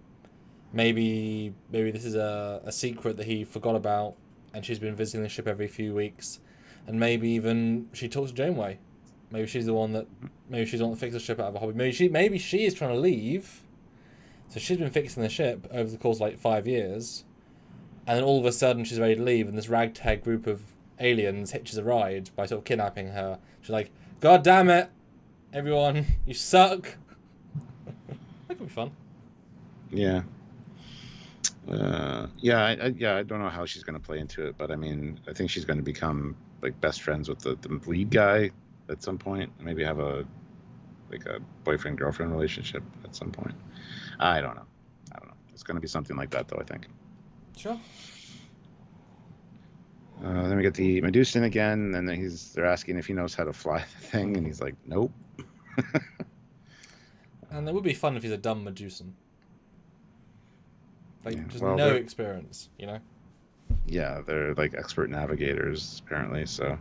Maybe this is a secret that he forgot about, and she's been visiting the ship every few weeks, and maybe even she talks to Janeway. Maybe she's the one that fixed the ship out of a hobby. Maybe she is trying to leave. So she's been fixing the ship over the course of like 5 years, and then all of a sudden she's ready to leave, and this ragtag group of aliens hitches a ride by sort of kidnapping her. She's like, "God damn it, everyone, you suck." That could be fun. Yeah. I don't know how she's going to play into it, but I mean, I think she's going to become like best friends with the lead guy at some point. Maybe have a boyfriend girlfriend relationship at some point. I don't know. It's going to be something like that, though, I think. Sure. Then we get the Medusan again, and then they're asking if he knows how to fly the thing, and he's like, nope. And it would be fun if he's a dumb Medusan. Well, no experience, you know? Yeah, they're like expert navigators, apparently, so.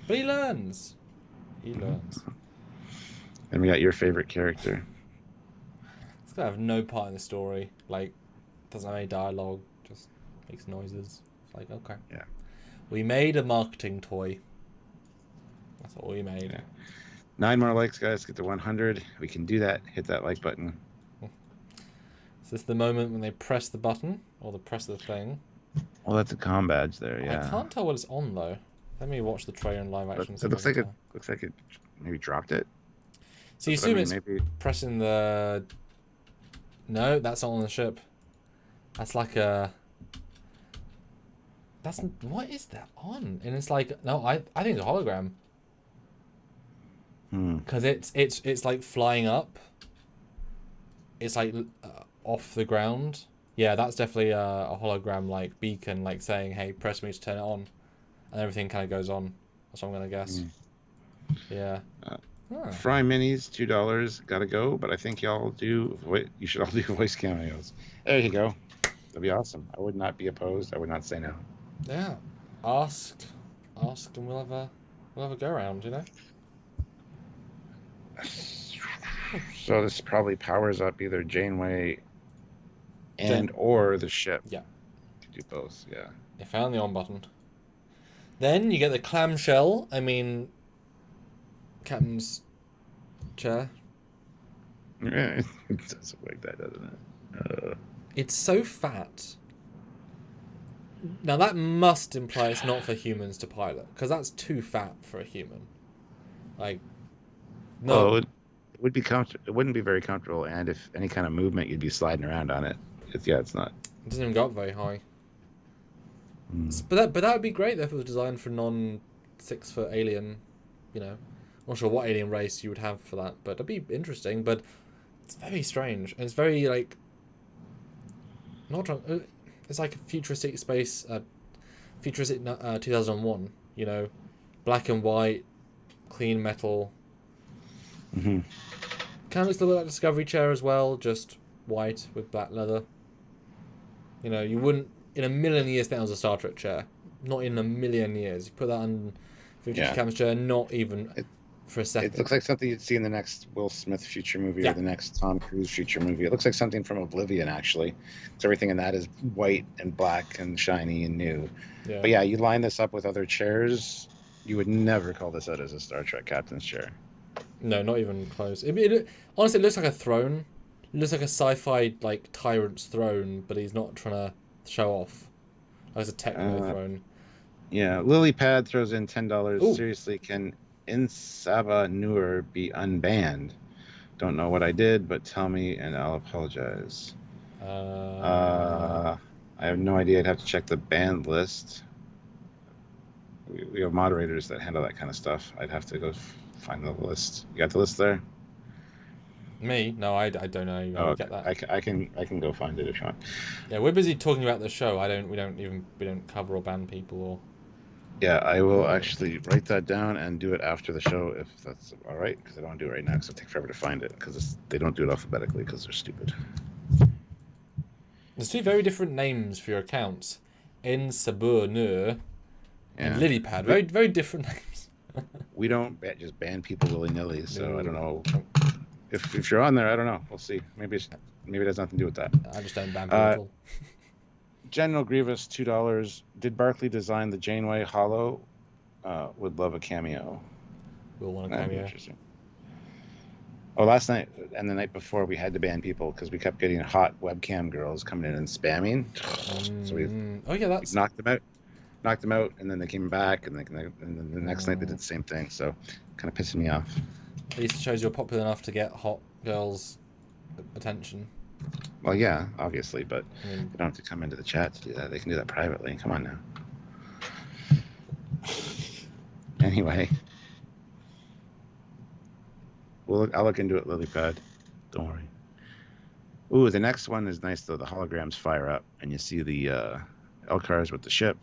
But he learns. And we got your favorite character. This guy have no part in the story. Like, doesn't have any dialogue. Just makes noises. It's like, okay. Yeah. We made a marketing toy. That's all we made. Yeah. 9 more likes, guys. Get to 100. We can do that. Hit that like button. Is this the moment when they press the button? Or they press the thing? Well, that's a comm badge there, yeah. I can't tell what it's on, though. Let me watch the trailer in live action. It looks like it maybe dropped it. So you assume it's pressing the... No, that's not on the ship. That's like a... What is that on? And it's like... No, I think it's a hologram. Because it's like flying up. It's like off the ground. Yeah, that's definitely a hologram like beacon, like saying, "Hey, press me to turn it on," and everything kind of goes on. That's what I'm gonna guess. Yeah. Fry minis, $2. Gotta go, but I think y'all do. You should all do voice cameos. There you go. That'd be awesome. I would not be opposed. I would not say no. Yeah. Ask, and we'll have a go around. You know. So this probably powers up either Janeway or the ship. Yeah. You do both, yeah. You found the on button. Then you get the clamshell. I mean, captain's chair. Yeah, it does look like that, doesn't it? It's so fat. Now that must imply it's not for humans to pilot, because that's too fat for a human. Like, no. Well, it would be comfortable. It wouldn't be very comfortable, and if any kind of movement, you'd be sliding around on it. It's not. It doesn't even go up very high. But that would be great if it was designed for non-6-foot alien. You know, I'm not sure what alien race you would have for that, but it'd be interesting. But it's very strange, and it's very like it's like a futuristic space, futuristic 2001. You know, black and white, clean metal. Kind of looks a little bit like a Discovery chair as well, just white with black leather. You know, you wouldn't in a million years think that was a Star Trek chair. Not in a million years. You put that on 50 Captain's chair, not even for a second. It looks like something you'd see in the next Will Smith future movie or the next Tom Cruise future movie. It looks like something from Oblivion, actually. So everything in that is white and black and shiny and new. Yeah. But yeah, you line this up with other chairs, you would never call this out as a Star Trek Captain's chair. No, not even close. Honestly, it looks like a throne. It looks like a sci-fi like tyrant's throne, but he's not trying to show off. Like it's a techno throne. Yeah, Lily Pad throws in $10. Ooh. Seriously, can Insaba Nur be unbanned? Don't know what I did, but tell me and I'll apologize. I have no idea. I'd have to check the banned list. We have moderators that handle that kind of stuff. I'd have to go find the list. You got the list there? Me? No, I don't know. I Oh, don't okay. get that. I can go find it if you want. Yeah, we're busy talking about the show. We don't cover or ban people or. Yeah, I will actually write that down and do it after the show if that's all right, because I don't want to do it right now because it'll take forever to find it because they don't do it alphabetically because they're stupid. There's two very different names for your accounts. Insaburneur and Yeah. Lilypad. Very, very different names. We don't just ban people willy-nilly, so I don't know. No. If you're on there, I don't know. We'll see. Maybe it has nothing to do with that. I just don't ban people at all. General Grievous, $2. Did Barkley design the Janeway Hollow? Would love a cameo. We'll want a That'd be cameo. interesting. Oh, last night and the night before, we had to ban people because we kept getting hot webcam girls coming in and spamming. So we that's knocked them out, and then they came back, and then the next night they did the same thing. So, kind of pissing me off. At least it shows you're popular enough to get hot girls' attention. Well, yeah, obviously, but they don't have to come into the chat to do that. They can do that privately. Come on now. Anyway, I'll look into it, Lilypad. Don't worry. Ooh, the next one is nice though. The holograms fire up, and you see the Elcars with the ship.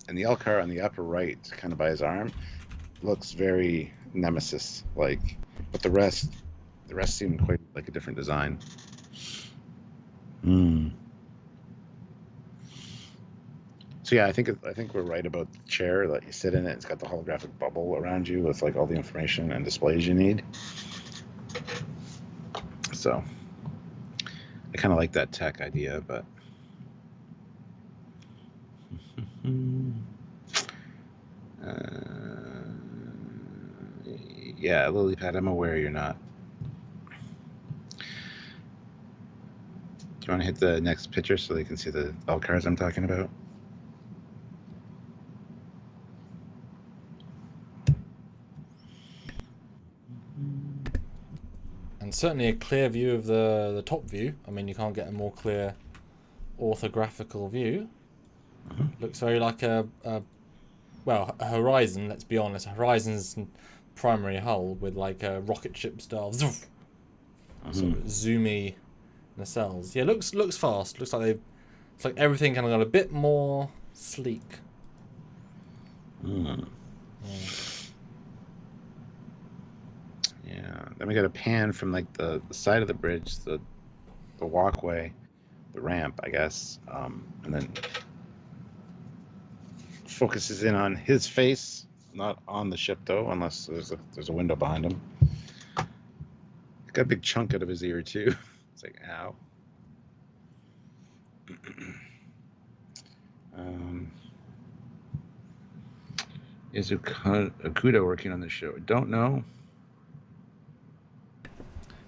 And the Elcar on the upper right, kind of by his arm, looks very Nemesis-like. But the rest seem quite like a different design. So yeah, I think we're right about the chair that you sit in it. It's got the holographic bubble around you with like all the information and displays you need. So I kind of like that tech idea, but yeah, Lilypad, I'm aware you're not. Do you want to hit the next picture so they can see the Elcars I'm talking about? And certainly a clear view of the top view. I mean, you can't get a more clear orthographical view. Looks very like a Horizon, let's be honest. Horizon's primary hull with like a rocket ship style sort of zoomy nacelles. Yeah, looks fast. Looks like it's like everything kind of got a bit more sleek. Yeah. Then we got a pan from like the side of the bridge, the walkway, the ramp, I guess, and then focuses in on his face, not on the ship though, unless there's a window behind him. He's got a big chunk out of his ear too. It's like, ow. Is Okuda working on the show? I don't know.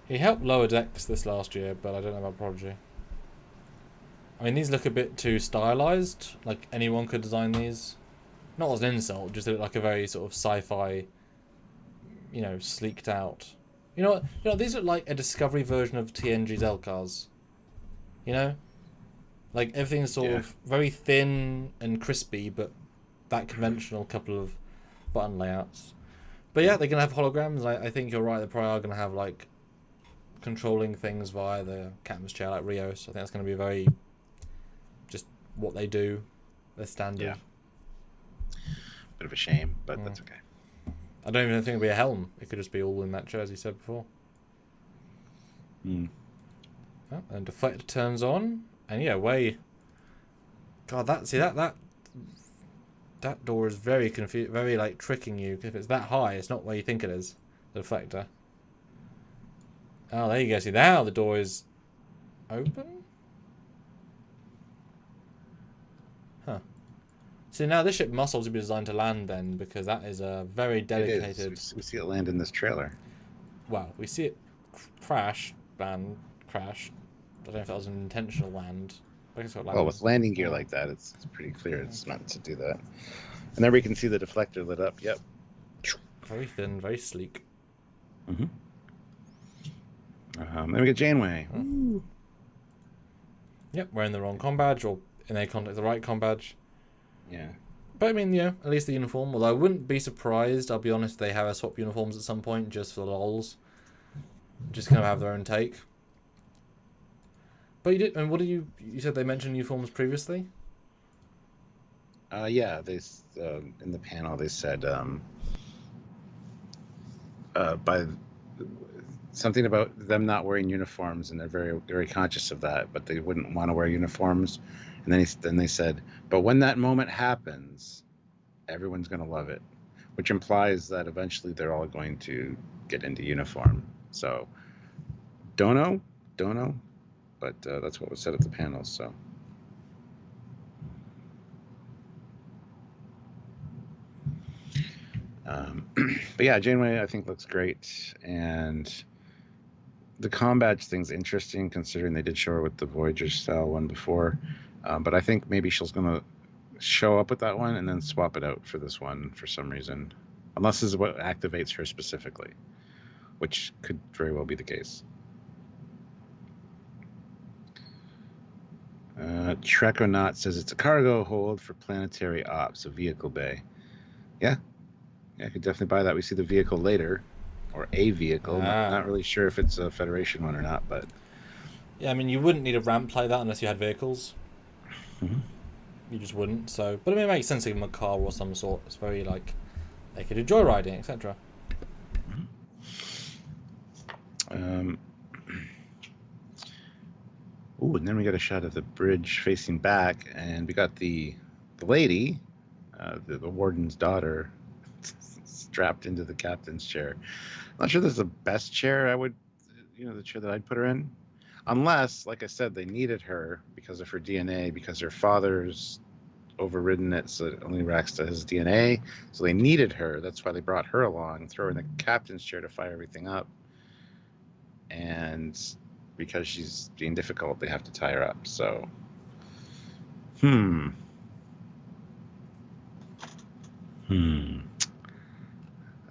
He helped Lower Decks this last year, but I don't know about Prodigy. I mean, these look a bit too stylized. Like anyone could design these. Not as an insult, just like a very sort of sci-fi, sleeked out. You know, these look like a Discovery version of TNG's Elcars. You know, like everything's sort of very thin and crispy, but that conventional couple of button layouts. But yeah, they're gonna have holograms. I think you're right. They probably are gonna have like controlling things via the captain's chair like Rios. I think that's gonna be very just what they do. Their standard. Yeah. Bit of a shame, but that's okay. I don't even think it'll be a helm. It could just be all in that chair, as you said before. Oh, and deflector turns on, and yeah, God, that door is very confused, very like tricking you. If it's that high, it's not where you think it is. The deflector. Oh, there you go. See, now the door is open. Huh. See, now this ship must also be designed to land then, because that is a very dedicated. It is. We see it land in this trailer. Well, we see it crash. I don't know if that was an intentional land. I guess Well, with landing gear like that, it's pretty clear it's meant to do that. And there we can see the deflector lit up. Yep. Very thin, very sleek. Then we get Janeway. Oh. Yep, wearing the wrong com badge, or in a context, the right com badge. Yeah. But I mean, you know, at least the uniform. Although I wouldn't be surprised, I'll be honest, if they have a swap uniforms at some point just for the lols. Just kind of have their own take. But you did. And what did you said they mentioned uniforms previously? Yeah, they in the panel they said by something about them not wearing uniforms, and they're very very conscious of that, but they wouldn't want to wear uniforms. And then they said, but when that moment happens, everyone's going to love it, which implies that eventually they're all going to get into uniform. So don't know, but that's what was said at the panel. So. But yeah, Janeway I think looks great, and the combat thing's interesting considering they did show her with the Voyager style one before. But I think maybe she's gonna show up with that one and then swap it out for this one for some reason, unless this is what activates her specifically, which could very well be the case. Trekyards says it's a cargo hold for planetary ops, a vehicle bay. Yeah, I could definitely buy that. We see the vehicle later, or a vehicle. Not really sure if it's a Federation one or not, but yeah, I mean, you wouldn't need a ramp like that unless you had vehicles. Mm-hmm. You just wouldn't. So, but I mean, it makes sense to give them a car or some sort. It's very like they could do joyriding, etc. Ooh, and then we got a shot of the bridge facing back, and we got the lady, the warden's daughter, strapped into the captain's chair. I'm not sure this is the best chair the chair that I'd put her in, unless, like I said, they needed her because of her DNA, because her father's overridden it, so it only reacts to his DNA. So they needed her. That's why they brought her along, throw her in the captain's chair to fire everything up. And because she's being difficult, they have to tie her up. So, That's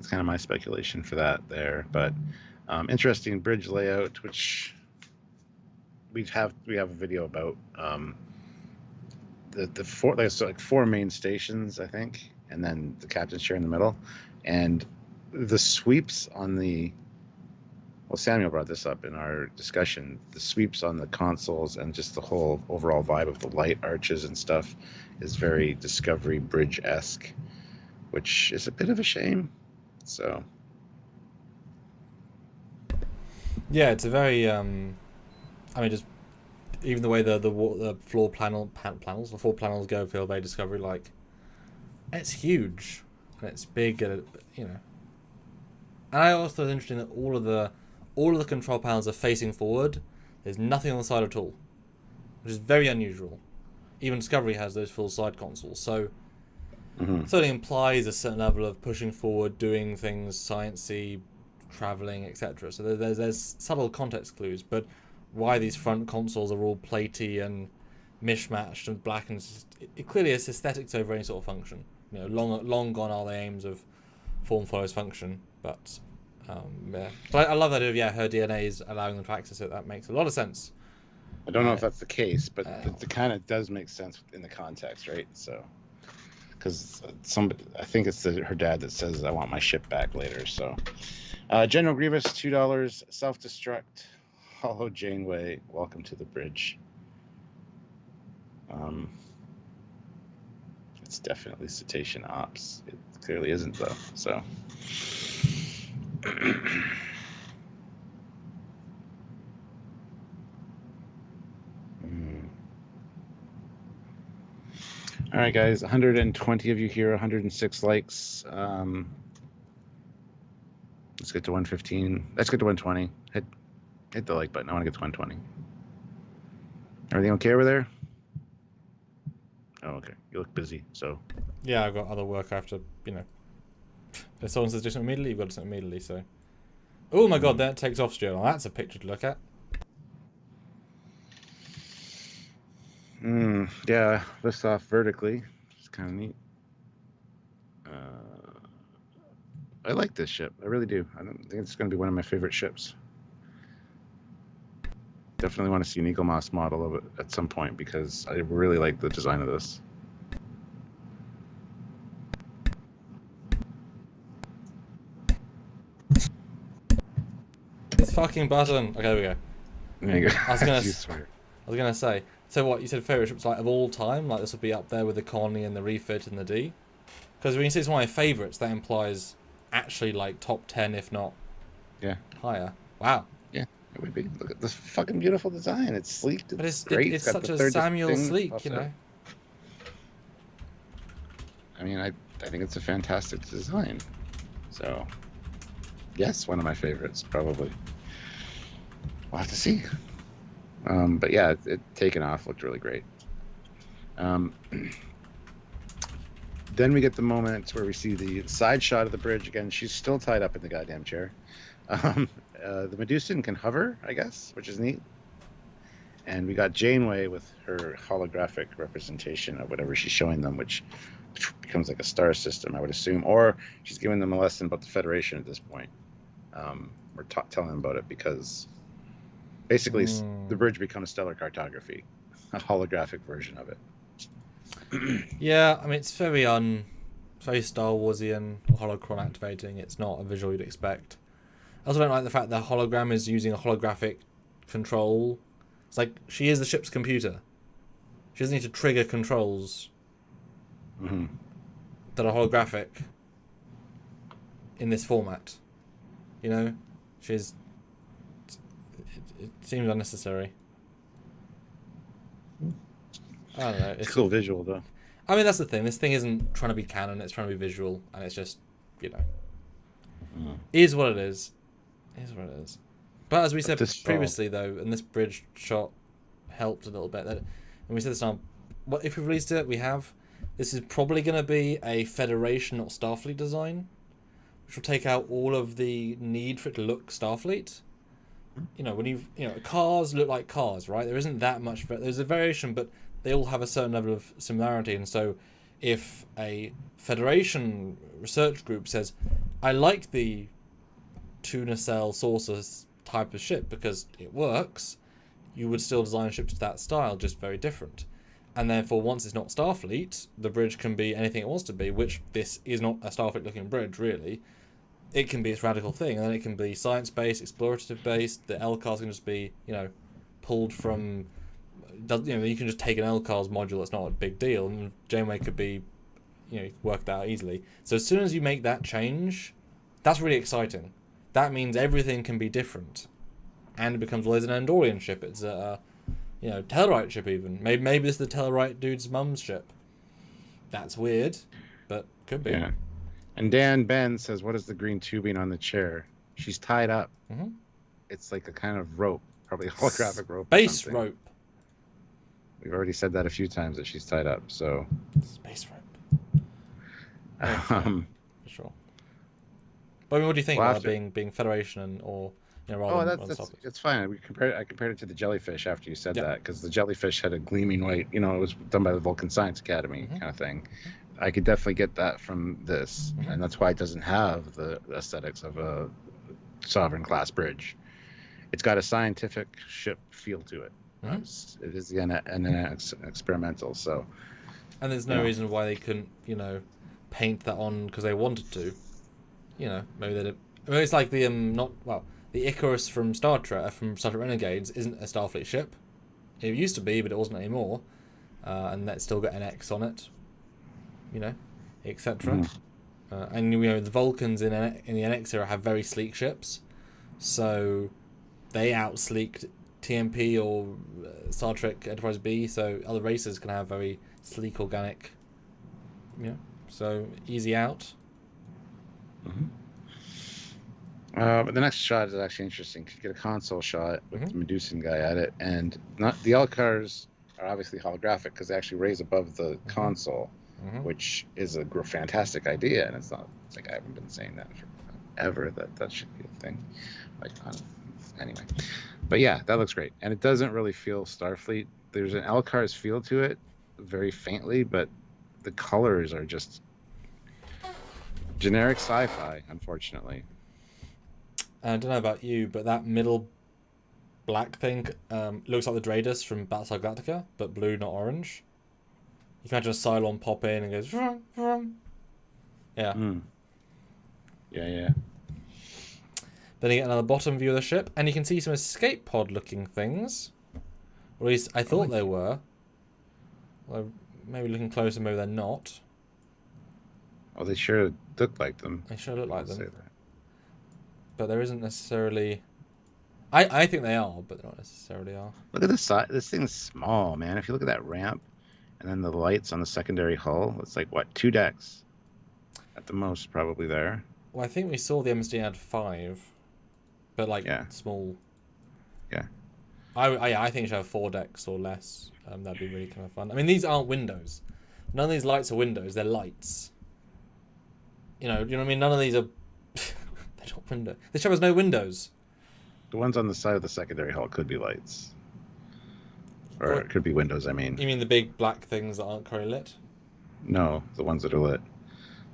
kind of my speculation for that there. But interesting bridge layout, which we have a video about. The four, like four main stations, I think, and then the captain's chair in the middle, and the sweeps on the. Well, Samuel brought this up in our discussion. The sweeps on the consoles and just the whole overall vibe of the light arches and stuff is very Discovery Bridge-esque, which is a bit of a shame. So, yeah, it's a very. I mean, just even the way the floor panels, the floor panels go feel very Discovery like. It's huge and it's big, and And I also thought it was interesting that all of the control panels are facing forward. There's nothing on the side at all, which is very unusual. Even Discovery has those full side consoles, so certainly implies a certain level of pushing forward, doing things sciencey, traveling, etc. So there's subtle context clues, but why these front consoles are all platy and mishmashed and black, and it clearly is aesthetics over any sort of function. Long gone are the aims of form follows function, but. Yeah. But I love that idea of her DNA is allowing them to access it. That makes a lot of sense. I don't know if that's the case, but it kind of does make sense in the context, right? So, because I think it's her dad that says, "I want my ship back later." So, General Grievous, $2, self-destruct, Hollow Janeway, welcome to the bridge. It's definitely cetacean ops. It clearly isn't though. So. All right, guys, 120 of you here, 106 likes. Let's get to 115. Let's get to 120. Hit the like button. I want to get to 120. Everything okay over there? Oh, okay. You look busy, so. Yeah, I've got other work I have to, If someone says do something immediately, you've got to do something immediately, so. Oh my god, that takes off, Stuart. That's a picture to look at. Yeah, lifts off vertically. It's kind of neat. I like this ship. I really do. I think it's going to be one of my favorite ships. Definitely want to see an Eagle Moss model of it at some point because I really like the design of this. fucking button. Okay, there we go. There you go. I was gonna, You swear. I was gonna say. So what you said? Favorite ships like of all time? Like this would be up there with the Colony and the Refit and the D. Because when you say it's one of my favorites, that implies actually like top 10, if not higher. Wow. Yeah, it would be. Look at this fucking beautiful design. It's sleek. It's But it's great. it's got such the a third Samuel thing sleek, pops you out. know. I mean, I think it's a fantastic design. So, yes, one of my favorites, probably. We'll have to see. But yeah, it taken off looked really great. Then we get the moment where we see the side shot of the bridge again. She's still tied up in the goddamn chair. The Medusan can hover, I guess, which is neat. And we got Janeway with her holographic representation of whatever she's showing them, which becomes like a star system, I would assume. Or she's giving them a lesson about the Federation at this point. Or telling them about it because basically the bridge becomes stellar cartography, a holographic version of it. Yeah, I mean it's very Star Warsian, holocron activating. It's not a visual you'd expect. I also don't like the fact that hologram is using a holographic control. It's like she is the ship's computer. She doesn't need to trigger controls that are holographic in this format. You know, it seems unnecessary. I don't know. It's cool visual, though. I mean, that's the thing. This thing isn't trying to be canon. It's trying to be visual, and it's just, you know, is what it is. Is what it is. But as we said previously, though, and this bridge shot helped a little bit. That, and we said this time, what if we released it? We have. This is probably going to be a Federation, not Starfleet design, which will take out all of the need for it to look Starfleet. You know, when cars look like cars, right? There isn't that much. There's a variation, but they all have a certain level of similarity. And so if a Federation research group says, I like the tuna cell saucer type of ship because it works, you would still design ships to that style, just very different. And therefore, once it's not Starfleet, the bridge can be anything it wants to be, which this is not a Starfleet-looking bridge, really. It can be its radical thing, and then it can be science-based, explorative-based. The LCARs can just be, pulled from... you can just take an LCARS module, that's not a big deal, and Janeway could be, worked out easily. So as soon as you make that change, that's really exciting. That means everything can be different. And it becomes, well, there's an Andorian ship, it's a, Tellarite ship even. Maybe this is the Tellarite dude's mum's ship. That's weird, but could be. Yeah. And Dan Ben says, what is the green tubing on the chair? She's tied up. Mm-hmm. It's like a kind of rope, probably a holographic rope. Space rope. We've already said that a few times that she's tied up, so... Space rope. For sure. But I mean, what do you think about being Federation or rather than it's fine. I compared it to the jellyfish after you said that, because the jellyfish had a gleaming white, it was done by the Vulcan Science Academy kind of thing. I could definitely get that from this, and that's why it doesn't have the aesthetics of a Sovereign class bridge. It's got a scientific ship feel to it. It is an experimental, so. And there's no reason why they couldn't, paint that on because they wanted to. Maybe they did. I mean, it's like the the Icarus from Star Trek Renegades isn't a Starfleet ship. It used to be, but it wasn't anymore. And that's still got an X on it. Etc. And the Vulcans in the NX era have very sleek ships, so they out-sleeked TMP or Star Trek Enterprise B. So other races can have very sleek, organic. So easy out. But the next shot is actually interesting. You get a console shot with the Medusan guy at it, and not the LCARs are obviously holographic because they actually raise above the console, which is a fantastic idea. And it's not. It's like I haven't been saying that forever. That should be a thing. Anyway, but yeah, that looks great, and it doesn't really feel Starfleet. There's an LCARS feel to it, very faintly, but the colors are just generic sci-fi, unfortunately. I don't know about you, but that middle black thing looks like the Dreidus from Battlestar Galactica, but blue, not orange. You can imagine a Cylon pop in and goes... Vroom, vroom. Yeah. Yeah. Then you get another bottom view of the ship, and you can see some escape pod looking things. Or at least I thought they were. Well, maybe looking closer, maybe they're not. Oh, they sure look like them. They sure look like them. Say that. But there isn't necessarily... I think they are, but they not necessarily are. Look at the side. This thing's small, man. If you look at that ramp, and then the lights on the secondary hull, it's like, what, 2 decks? At the most, probably there. Well, I think we saw the MSD had 5. But, like, small. Yeah. I think it should have 4 decks or less. That'd be really kind of fun. I mean, these aren't windows. None of these lights are windows. They're lights. You know what I mean? None of these are... they're not windows. The ship has no windows. The ones on the side of the secondary hull could be lights. Or it could be windows, I mean. You mean the big black things that aren't currently lit? No, the ones that are lit.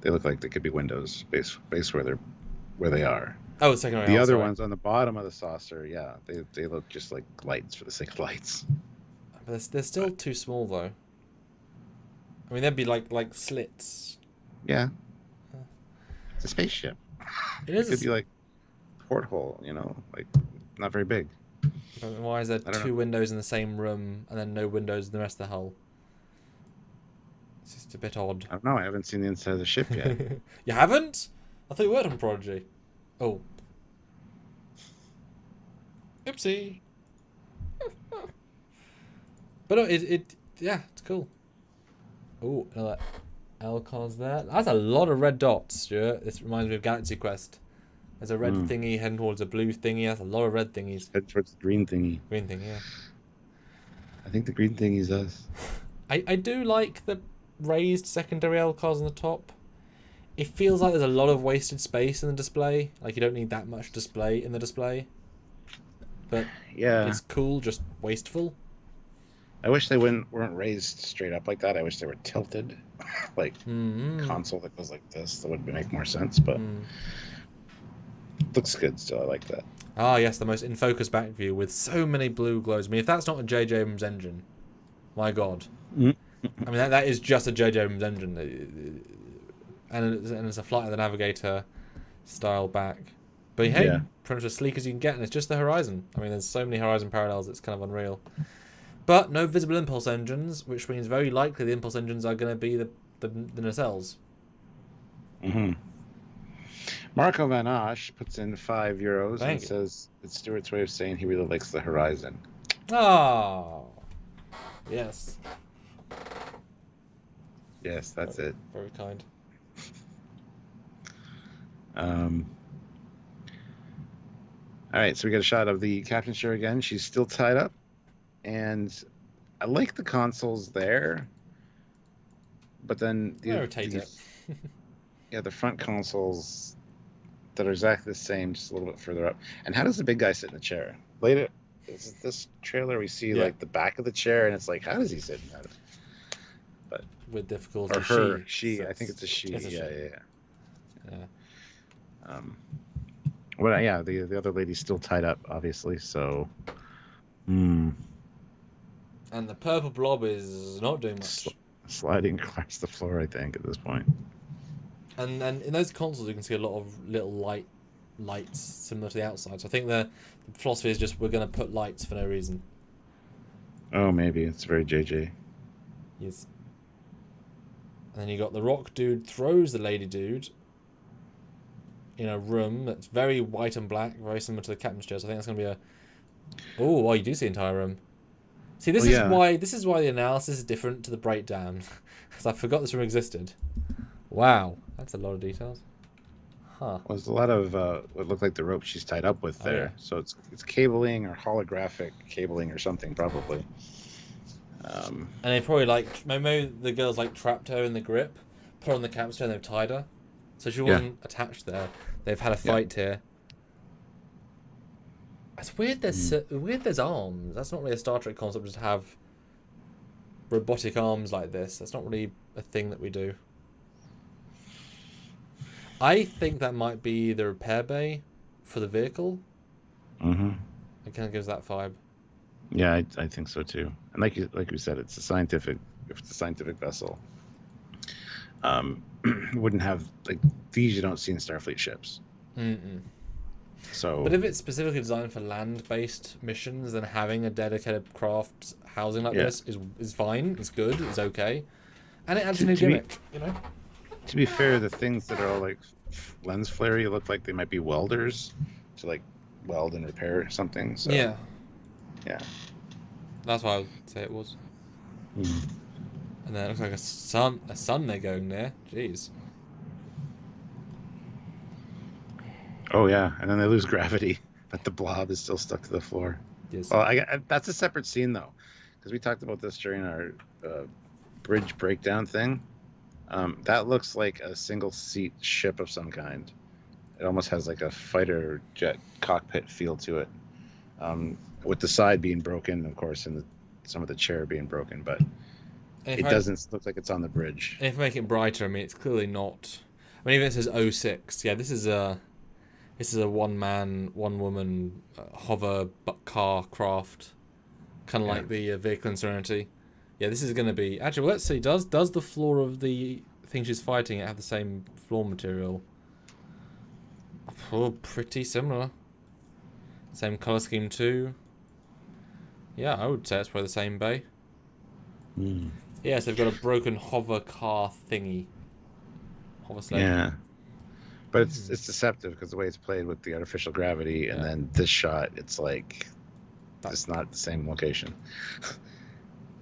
They look like they could be windows, based where they are. Oh, the secondary The hull, other sorry. ones on the bottom of the saucer, yeah, they look just like lights for the sake of lights. But they're still too small, though. I mean, they'd be like slits. Yeah. It's a spaceship. It is. It could be like porthole, like not very big. But why is there I don't 2 know. windows in the same room and then no windows in the rest of the hull? It's just a bit odd. I don't know. I haven't seen the inside of the ship yet. You haven't? I thought you worked on Prodigy. Oh. Oopsie. But no, yeah, it's cool. Oh, another L-cars there. That's a lot of red dots, Stuart. This reminds me of Galaxy Quest. There's a red thingy heading towards a blue thingy. That's a lot of red thingies. Head towards the green thingy. Green thing, yeah. I think the green thingy's us. I do like the raised secondary L-cars on the top. It feels like there's a lot of wasted space in the display. Like, you don't need that much display in the display. But Yeah. it's cool, just wasteful. I wish they weren't raised straight up like that. I wish they were tilted. Like console that goes like this. That would make more sense, but looks good still. I like that. Ah, yes, the most in-focus back view with so many blue glows. I mean, if that's not a J.J. Abrams engine, my God. I mean, that is just a J.J. Abrams engine. And it's a Flight of the Navigator style back. But hey, pretty much as sleek as you can get, and it's just the Horizon. I mean, there's so many Horizon parallels, it's kind of unreal. But no visible impulse engines, which means very likely the impulse engines are going to be the nacelles. Marco Van Osh puts in €5 Thank and you. says it's Stuart's way of saying he really likes the Horizon. Oh, yes. Yes, that's it. Very kind. All right, so we got a shot of the captain's chair again. She's still tied up, and I like the consoles there, but then Rotate it. the front consoles that are exactly the same, just a little bit further up. And how does the big guy sit in the chair? Later, this trailer we see like the back of the chair, and it's like, how does he sit in that? But with difficulty. or her, she. So I think it's a she. it's a she. Yeah. Well, yeah, the other lady's still tied up, obviously. So, And the purple blob is not doing much. Sliding across the floor, I think, at this point. And in those consoles, you can see a lot of little lights similar to the outside. So I think the philosophy is just we're going to put lights for no reason. Oh, maybe it's very JJ. Yes. And then you got the rock dude throws the lady dude in a room that's very white and black, very similar to the captain's chair. So I think that's going to be a... Oh, well, you do see the entire room. See, this is why the analysis is different to the breakdown. Because I forgot this room existed. Wow, that's a lot of details. Huh. Well, there's a lot of what looked like the rope she's tied up with there. Yeah. So it's cabling or holographic cabling or something, probably. And they probably maybe the girls trapped her in the grip, put her on the captain's chair, and they've tied her. So she wasn't attached there. They've had a fight here. It's weird there's arms. That's not really a Star Trek concept, just to have robotic arms like this. That's not really a thing that we do. I think that might be the repair bay for the vehicle. It kind of gives that vibe. Yeah, I think so too. And like we said, it's a scientific vessel. Wouldn't have these you don't see in Starfleet ships. So, But if it's specifically designed for land-based missions, then having a dedicated craft housing like yeah. this is fine. It's good. It's okay, and it adds To, a new to be gimmick. You know. to be fair, the things that are all like lens flary look like they might be welders to like weld and repair something. So Yeah, yeah. that's why I would say it was. Mhm. And then it looks like a sun they're going near. Jeez. Oh yeah, and then they lose gravity, but the blob is still stuck to the floor. Yes. Well, that's a separate scene though, because we talked about this during our bridge breakdown thing. That looks like a single seat ship of some kind. It almost has like a fighter jet cockpit feel to it, with the side being broken, of course, and some of the chair being broken, but And it doesn't look like it's on the bridge. And if I make it brighter, I mean, it's clearly not. I mean, even it says '06. Yeah, this is a one man, one woman hover car craft, kind of like the vehicle in Serenity. Yeah, this is going to be. Actually, let's see. Does the floor of the thing she's fighting have the same floor material? Oh, pretty similar. Same color scheme too. Yeah, I would say it's probably the same bay. Mm. Yes, they've got a broken hover car thingy. Hover sled. Yeah, but it's deceptive because the way it's played with the artificial gravity, and then this shot, it's like it's not the same location.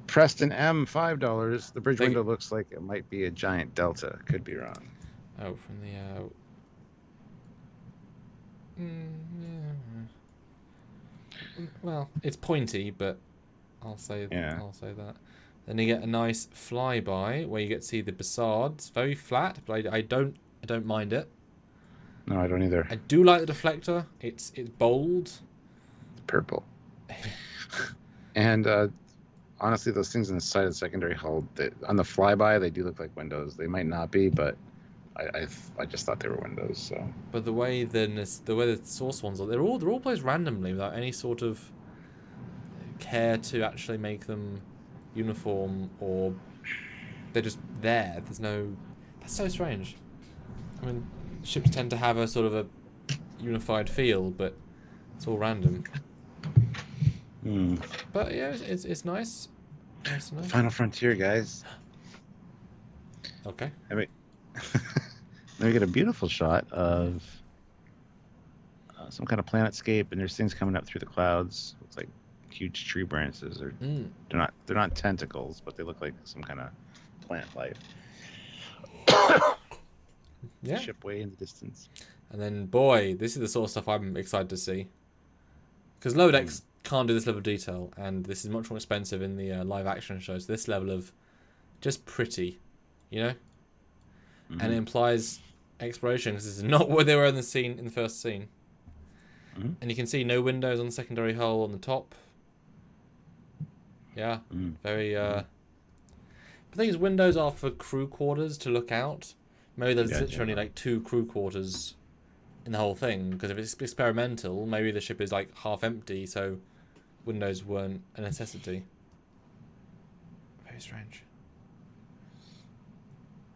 Preston M, $5. The bridge window looks like it might be a giant delta. Could be wrong. Oh, from the well, it's pointy, but I'll say that. Then you get a nice flyby where you get to see the facades. Very flat, but I don't mind it. No, I don't either. I do like the deflector. It's bold. It's purple. And honestly, those things on the side of the secondary hull, on the flyby, they do look like windows. They might not be, but I just thought they were windows. So. But the way the source ones are, they're all placed randomly without any sort of care to actually make them uniform, or they're just there. There's no. That's so strange. I mean, ships tend to have a sort of a unified feel, but it's all random. But yeah, it's nice. Nice enough. Final Frontier, guys. Okay. I mean, then we get a beautiful shot of some kind of planetscape, and there's things coming up through the clouds. Looks like huge tree branches. They're not tentacles, but they look like some kind of plant life. Yeah. Ship way in the distance. And then, boy, this is the sort of stuff I'm excited to see. Because Lower Decks can't do this level of detail, and this is much more expensive in the live action shows. This level of just pretty, you know? And it implies exploration, because this is not where they were in the first scene. And you can see no windows on the secondary hull on the top. Yeah, very. The thing is, windows are for crew quarters to look out. Maybe there's literally only like 2 crew quarters in the whole thing, because if it's experimental, maybe the ship is like half empty, so windows weren't a necessity. Very strange.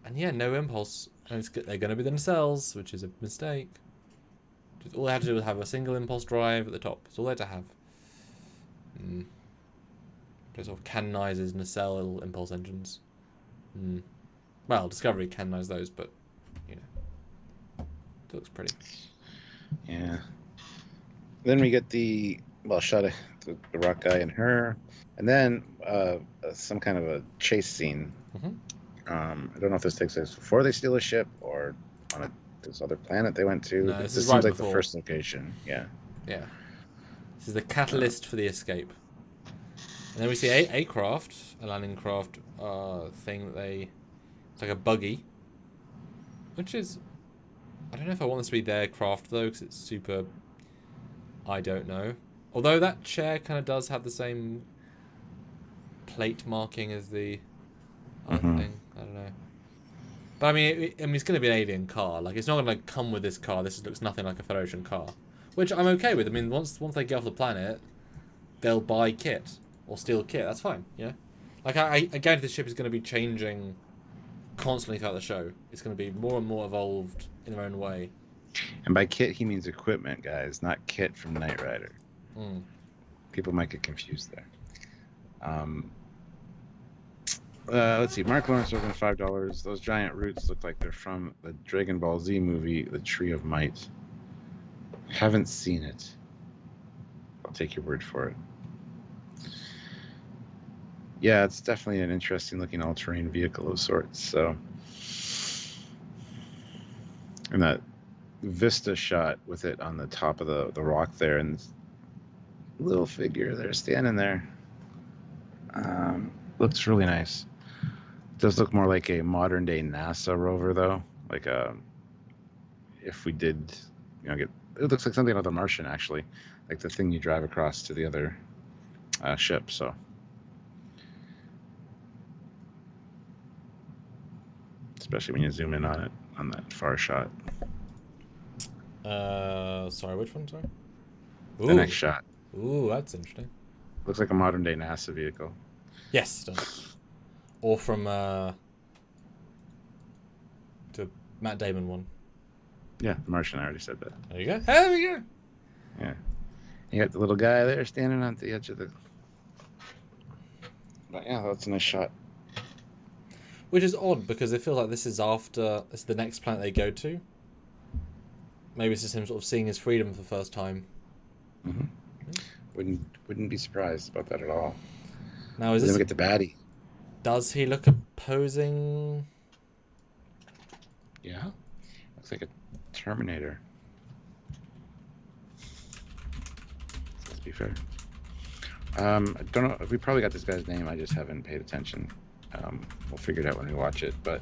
And yeah, no impulse. And they're going to be the nacelles, which is a mistake. All they have to do is have a single impulse drive at the top. That's all they had to have. It sort of canonizes nacelle impulse engines. Well, Discovery canonized those, but, you know. It looks pretty. Yeah. Then we get the shot of the rock guy and her. And then some kind of a chase scene. I don't know if this takes place before they steal a ship or on this other planet they went to. No, this seems like before. the first location. Yeah. This is the catalyst for the escape. And then we see a craft, a landing craft thing that it's like a buggy. Which is, I don't know if I want this to be their craft though, because it's super, I don't know. Although that chair kind of does have the same plate marking as the other thing. I don't know. But I mean, it's going to be an alien car. Like, it's not going to come with this car. This looks nothing like a Federation car, which I'm okay with. I mean, once they get off the planet, they'll buy kit or steal kit. That's fine, you know. Like, I guarantee the ship is going to be changing constantly throughout the show. It's going to be more and more evolved in their own way. And by kit, he means equipment, guys, not Kit from Knight Rider. Mm. People might get confused there. Let's see. Mark Lawrence opened $5. Those giant roots look like they're from the Dragon Ball Z movie, The Tree of Might. Haven't seen it. I'll take your word for it. Yeah, it's definitely an interesting looking all-terrain vehicle of sorts. So, and that vista shot with it on the top of the rock there, and this little figure there standing there, looks really nice. Does look more like a modern day NASA rover though, like if we did, get, it looks like something out of The Martian actually, like the thing you drive across to the other ship. So especially when you zoom in on it on that far shot. Sorry, which one? Sorry. The next shot. Ooh, that's interesting. Looks like a modern day NASA vehicle. Yes, it does. Or from the Matt Damon one. Yeah, The Martian. I already said that. There you go. There we go. Yeah. You got the little guy there standing on the edge of the. But yeah, that's a nice shot. Which is odd because it feels like this is the next planet they go to. Maybe it's just him sort of seeing his freedom for the first time. Mm-hmm. Wouldn't be surprised about that at all. Now is Then this? we get the baddie. Does he look opposing? Yeah, looks like a Terminator. Let's be fair. I don't know. We probably got this guy's name. I just haven't paid attention. We'll figure it out when we watch it. But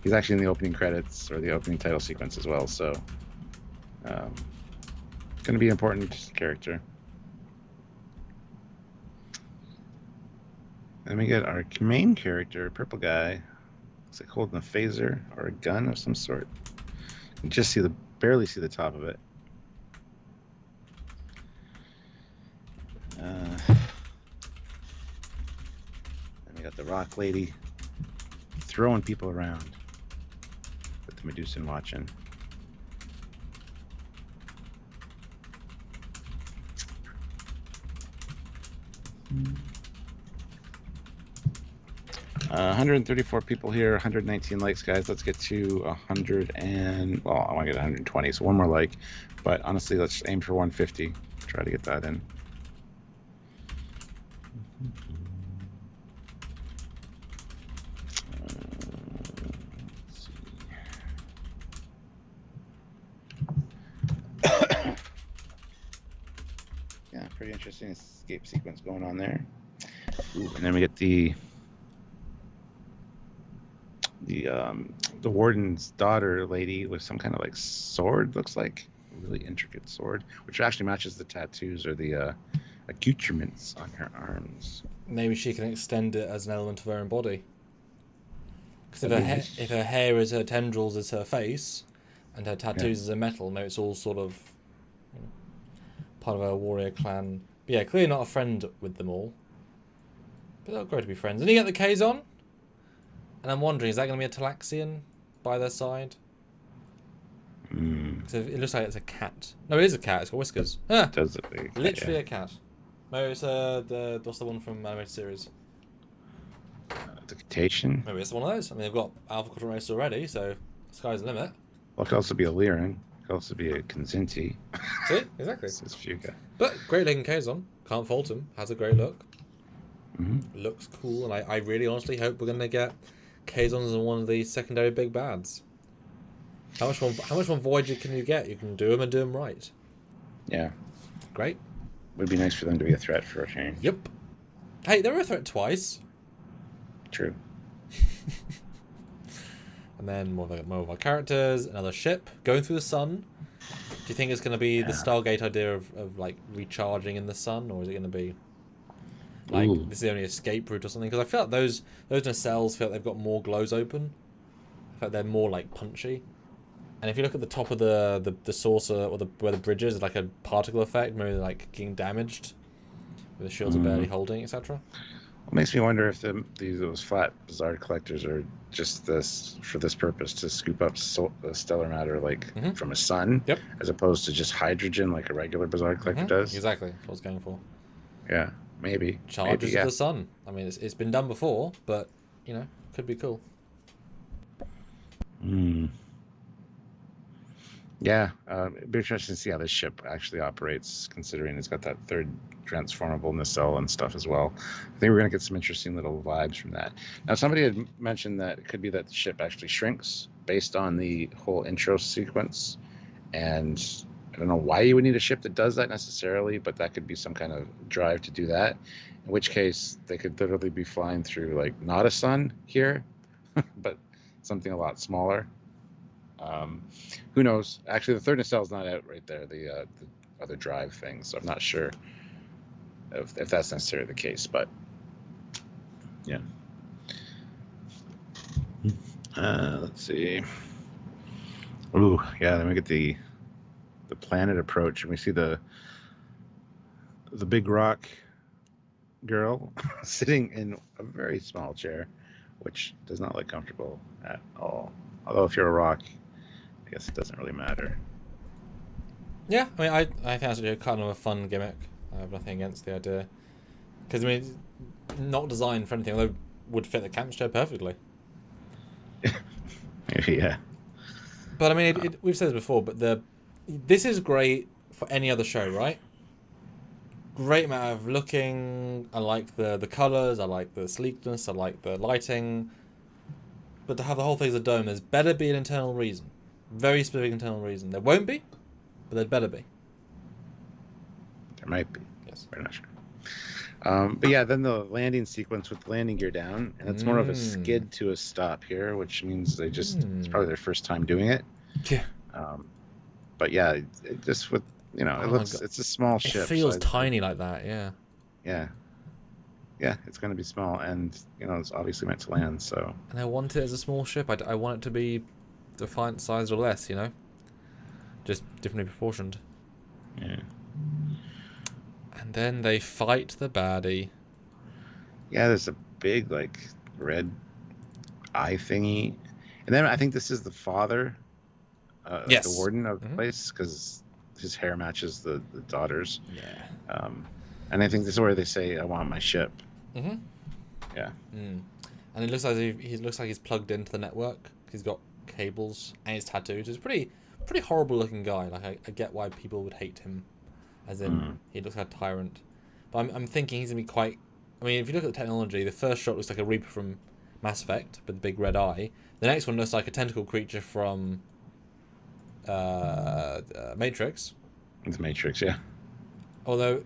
he's actually in the opening credits or the opening title sequence as well. So, going to be an important character. Then we get our main character, purple guy. Looks like holding a phaser or a gun of some sort. You can just barely see the top of it. Then we got the rock lady throwing people around with the Medusan watching. Mm. 134 people here, 119 likes, guys. Let's get to 100 and, well, I want to get 120, so one more like. But honestly, let's aim for 150. Try to get that in. Let's see. Yeah, pretty interesting escape sequence going on there. Ooh, and then we get the warden's daughter lady with some kind of like sword, looks like a really intricate sword, which actually matches the tattoos or the accoutrements on her arms. Maybe she can extend it as an element of her own body. Because if her hair is her tendrils is her face, and her tattoos is her metal, maybe it's all sort of part of her warrior clan. But yeah, clearly not a friend with them all. But they'll grow to be friends. And you get the Kazon? And I'm wondering, is that going to be a Talaxian by their side? So it looks like it's a cat. No, it is a cat. It's got whiskers. Ah, Does it? Okay, literally a cat. Maybe it's what's the one from animated series? The Cetacean. Maybe it's one of those. I mean, they've got Alpha Quadrant Race already, so sky's the limit. Well, it could also be a Lyran. It could also be a Consinti. See? Exactly. It's a few guys. But great looking Kazon. Can't fault him. Has a great look. Mm-hmm. Looks cool, and I really honestly hope we're going to get Kazons as one of the secondary big bads. How much more Voyager can you get? You can do them and do them right. Yeah. Great. Would be nice for them to be a threat for a change. Yep. Hey, they were a threat twice. True. And then more of our characters, another ship going through the sun. Do you think it's going to be the Stargate idea of like recharging in the sun, or is it going to be like this is the only escape route or something? Because I feel like those nacelles feel like they've got more glows open. I feel like they're more like punchy. And if you look at the top of the saucer or where the bridge is, like a particle effect, maybe like getting damaged, where the shields are barely holding, etc. makes me wonder if those flat bizarre collectors are just for this purpose, to scoop up stellar matter like from a sun, Yep. as opposed to just hydrogen like a regular bizarre collector does. Exactly. That's what I was going for. Yeah, maybe. Charges maybe, of the sun. I mean, it's been done before, but, could be cool. Yeah, it'd be interesting to see how this ship actually operates, considering it's got that third transformable nacelle and stuff as well. I think we're going to get some interesting little vibes from that. Now, somebody had mentioned that it could be that the ship actually shrinks based on the whole intro sequence, and I don't know why you would need a ship that does that necessarily, but that could be some kind of drive to do that, in which case they could literally be flying through, like, not a sun here, but something a lot smaller. Who knows? Actually, the third nacelle is not out right there, the other drive thing, so I'm not sure if that's necessarily the case, but yeah. Let's see. Ooh, yeah, then we get the planet approach, and we see the big rock girl sitting in a very small chair, which does not look comfortable at all. Although if you're a rock, I guess it doesn't really matter. Yeah, I mean, I think that's kind of a fun gimmick. I have nothing against the idea. Because, I mean, it's not designed for anything, although it would fit the camp chair perfectly. Yeah. But, I mean, we've said this before, but this is great for any other show, right? Great amount of looking. I like the colours, I like the sleekness, I like the lighting. But to have the whole thing as a dome, there's better be an internal reason. Very specific internal reason. There won't be, but there'd better be. There might be. Yes. We're not sure. But yeah, then the landing sequence with the landing gear down, and it's more of a skid to a stop here, which means it's probably their first time doing it. Yeah. But yeah, it just with, it's a small ship. It feels tiny like that, yeah. Yeah. Yeah, it's going to be small, and it's obviously meant to land. So. And I want it as a small ship. I want it to be Defiant size or less, just differently proportioned. Yeah. And then they fight the baddie. Yeah, there's a big red eye thingy, and then I think this is the father, yes, the warden of the place, because his hair matches the daughter's. Yeah. And I think this is where they say, "I want my ship." Mm-hmm. Yeah. And it looks like he looks like he's plugged into the network. He's got cables and he's tattooed. He's a pretty horrible looking guy. Like I get why people would hate him, as in he looks like a tyrant. But I'm thinking he's gonna be quite. I mean, if you look at the technology, the first shot looks like a Reaper from Mass Effect with the big red eye. The next one looks like a tentacle creature from Matrix. It's Matrix, yeah. Although,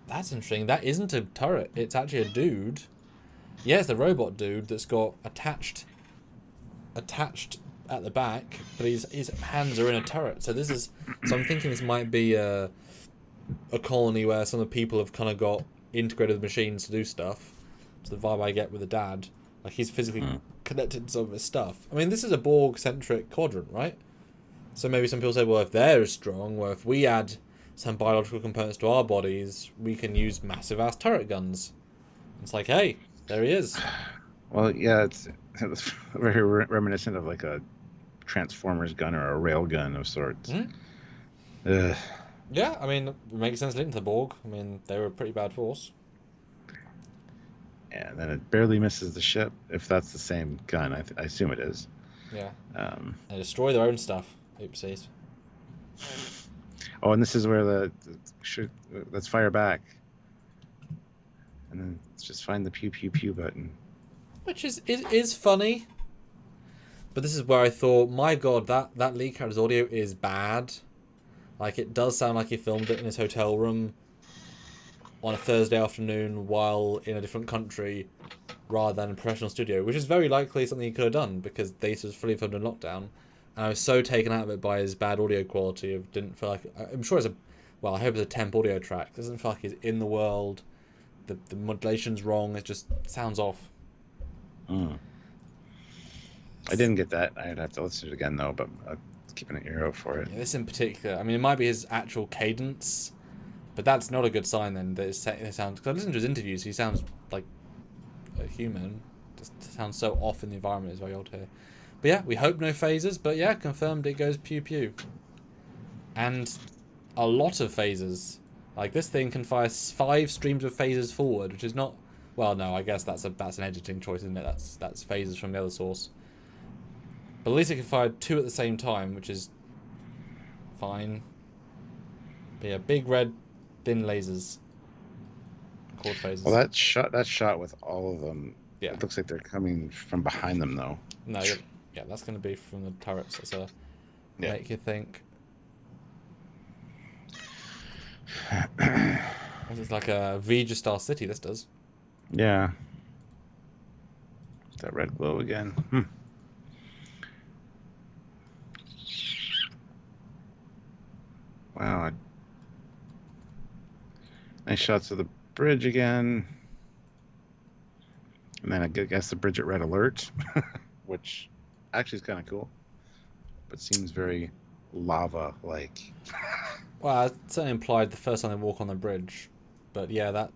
that's interesting. That isn't a turret. It's actually a dude. Yeah, it's the robot dude that's got attached at the back, but his hands are in a turret. So I'm thinking this might be a colony where some of the people have kind of got integrated with machines to do stuff. It's the vibe I get with the dad. Like he's physically connected to some of his stuff. I mean, this is a Borg-centric quadrant, right? So maybe some people say, well, if they're as strong, well, if we add some biological components to our bodies, we can use massive-ass turret guns. It's like, hey, there he is. Well, yeah, it's very reminiscent of like a Transformers gun or a rail gun of sorts. Yeah, I mean, it makes sense linked to the Borg. I mean, they were a pretty bad force. Yeah, and then it barely misses the ship, if that's the same gun. I assume it is. Yeah. They destroy their own stuff. Oopsies. Oh, and this is where let's fire back. And then let's just find the pew pew pew button. Which is funny. But this is where I thought, my god, that lead character's audio is bad. Like, it does sound like he filmed it in his hotel room on a Thursday afternoon while in a different country rather than a professional studio, which is very likely something he could have done because this was fully filmed in lockdown. And I was so taken out of it by his bad audio quality. It didn't feel like... I'm sure I hope it's a temp audio track. It doesn't feel like he's in the world. The modulation's wrong. It just sounds off. I didn't get that. I'd have to listen to it again, though, but I'm keeping an ear out for it. Yeah, this in particular, I mean, it might be his actual cadence, but that's not a good sign then. That it sounds... Because I listened to his interviews, he sounds, like, a human. Just sounds so off in the environment. It's very odd here. But yeah, we hope no phasers. But yeah, confirmed it goes pew pew. And a lot of phasers. Like this thing can fire 5 streams of phasers forward, which is not. Well, no, I guess that's an editing choice, isn't it? That's phasers from the other source. But at least it can fire 2 at the same time, which is fine. But yeah, big red, thin lasers. Chord phasers. Well, that shot with all of them. Yeah. It looks like they're coming from behind them, though. No, yeah, that's going to be from the turrets. So make you think. This is like a Vija style city. This does. Yeah. That red glow again. Wow. Nice shots of the bridge again. And then I guess the bridge at red alert, which actually is kind of cool, but seems very lava-like. Well, it certainly implied the first time they walk on the bridge, but yeah,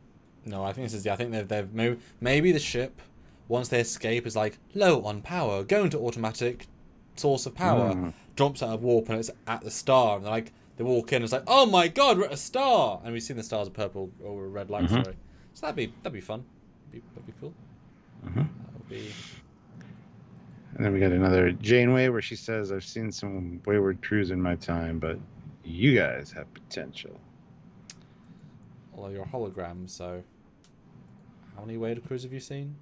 no, I think this is. I think they've maybe the ship, once they escape, is like low on power, go into automatic source of power, jumps out of warp, and it's at the star, and they walk in, and it's like, oh my god, we're at a star, and we've seen the stars are purple or red light, sorry. So that'd be fun. That'd be cool. That would be. And then we got another Janeway where she says, "I've seen some wayward crews in my time, but you guys have potential." Although you're a hologram, so how many wayward crews have you seen?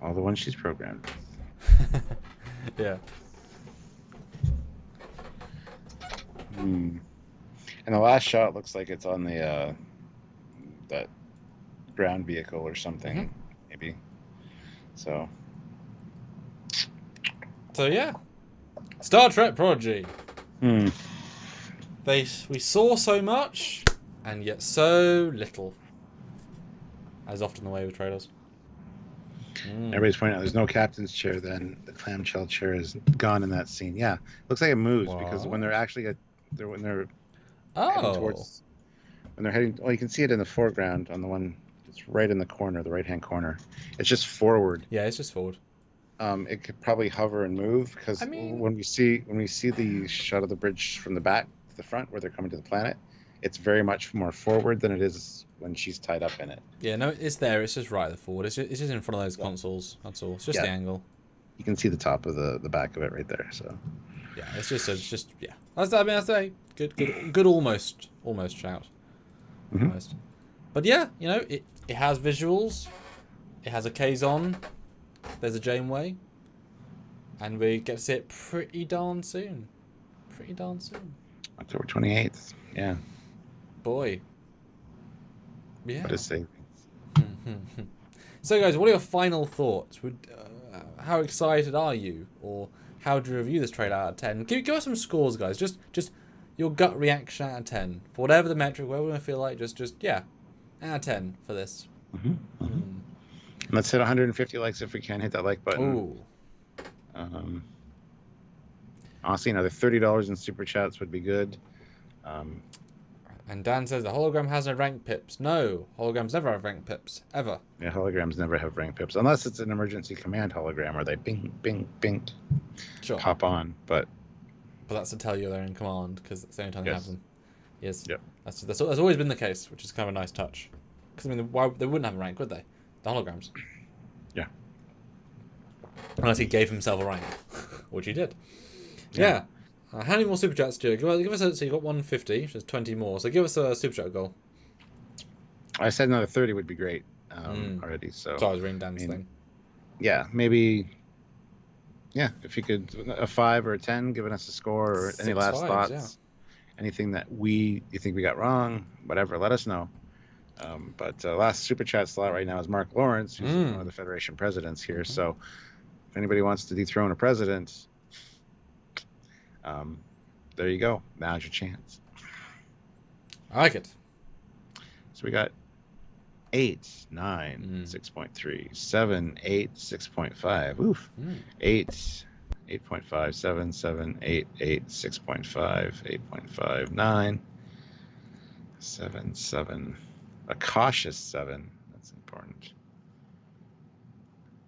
All the ones she's programmed. Yeah. And the last shot looks like it's on the that ground vehicle or something, maybe. So yeah, Star Trek Prodigy. We saw so much, and yet so little. As often the way with trailers. Everybody's pointing out there's no captain's chair. Then the clamshell chair is gone in that scene. Yeah, looks like it moves because when they're actually when they're heading towards, when they're heading. Well, you can see it in the foreground on the one. It's right in the corner, the right-hand corner. It's just forward. Yeah, it's just forward. It could probably hover and move because when we see the shot of the bridge from the back to the front where they're coming to the planet, it's very much more forward than it is when she's tied up in it. Yeah, no, it's there. It's just right at the forward. It's just in front of those consoles. That's all. It's just the angle. You can see the top of the back of it right there. So. Yeah, it's just yeah. That's a good almost shout. Almost. But yeah, it has visuals. It has a Kazon. There's a Janeway. And we get to see it pretty darn soon. October 28th. Yeah. Boy. Yeah. What a savings. So guys, what are your final thoughts? How excited are you? Or how do you review this trailer out of 10? Give us some scores, guys. Just your gut reaction out of 10. For whatever the metric, whatever we feel like, just out of 10 for this. Let's hit 150 likes if we can. Hit that like button. Ooh. Honestly, another $30 in super chats would be good. And Dan says the hologram has no rank pips. No, holograms never have rank pips ever. Yeah, holograms never have rank pips unless it's an emergency command hologram where they bing, bing, bing, pop on. But that's to tell you they're in command because it's the only time they have them. Yes. Yep. That's always been the case, which is kind of a nice touch. Because why they wouldn't have a rank, would they? The holograms. Yeah. Unless he gave himself a rank, which he did. Yeah. How many more super chats do you give us? So you got 150, which is 20 more. So give us a super chat goal. I said another 30 would be great already. So I was reading Dan's thing. Yeah, maybe. Yeah, if you could a 5 or a 10, giving us a score or any last thoughts, anything that you think we got wrong, whatever, let us know. But last super chat slot right now is Mark Lawrence, who's one of the Federation presidents here. So if anybody wants to dethrone a president, there you go. Now's your chance. I like it. So we got 8, 9, 6.3, 7, 8, 6.5. Oof. 8, 8.5, 7, 7, 8, 8, 6.5, 8.5, 9, 7, 7. A cautious 7. That's important.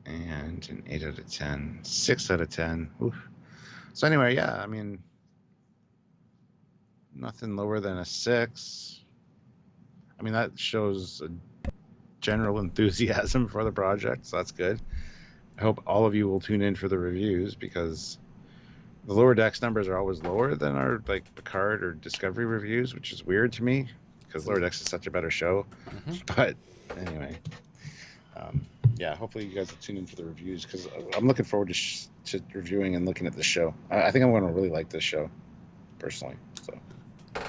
And an 8 out of 10. 6 out of 10. Oof. So anyway, yeah, I mean, nothing lower than a 6. I mean, that shows a general enthusiasm for the project, so that's good. I hope all of you will tune in for the reviews, because the Lower Decks numbers are always lower than our like Picard or Discovery reviews, which is weird to me, because Lower Decks is such a better show. But anyway, yeah, hopefully you guys will tune in for the reviews, because I'm looking forward to reviewing and looking at the show. I think I'm going to really like this show, personally. So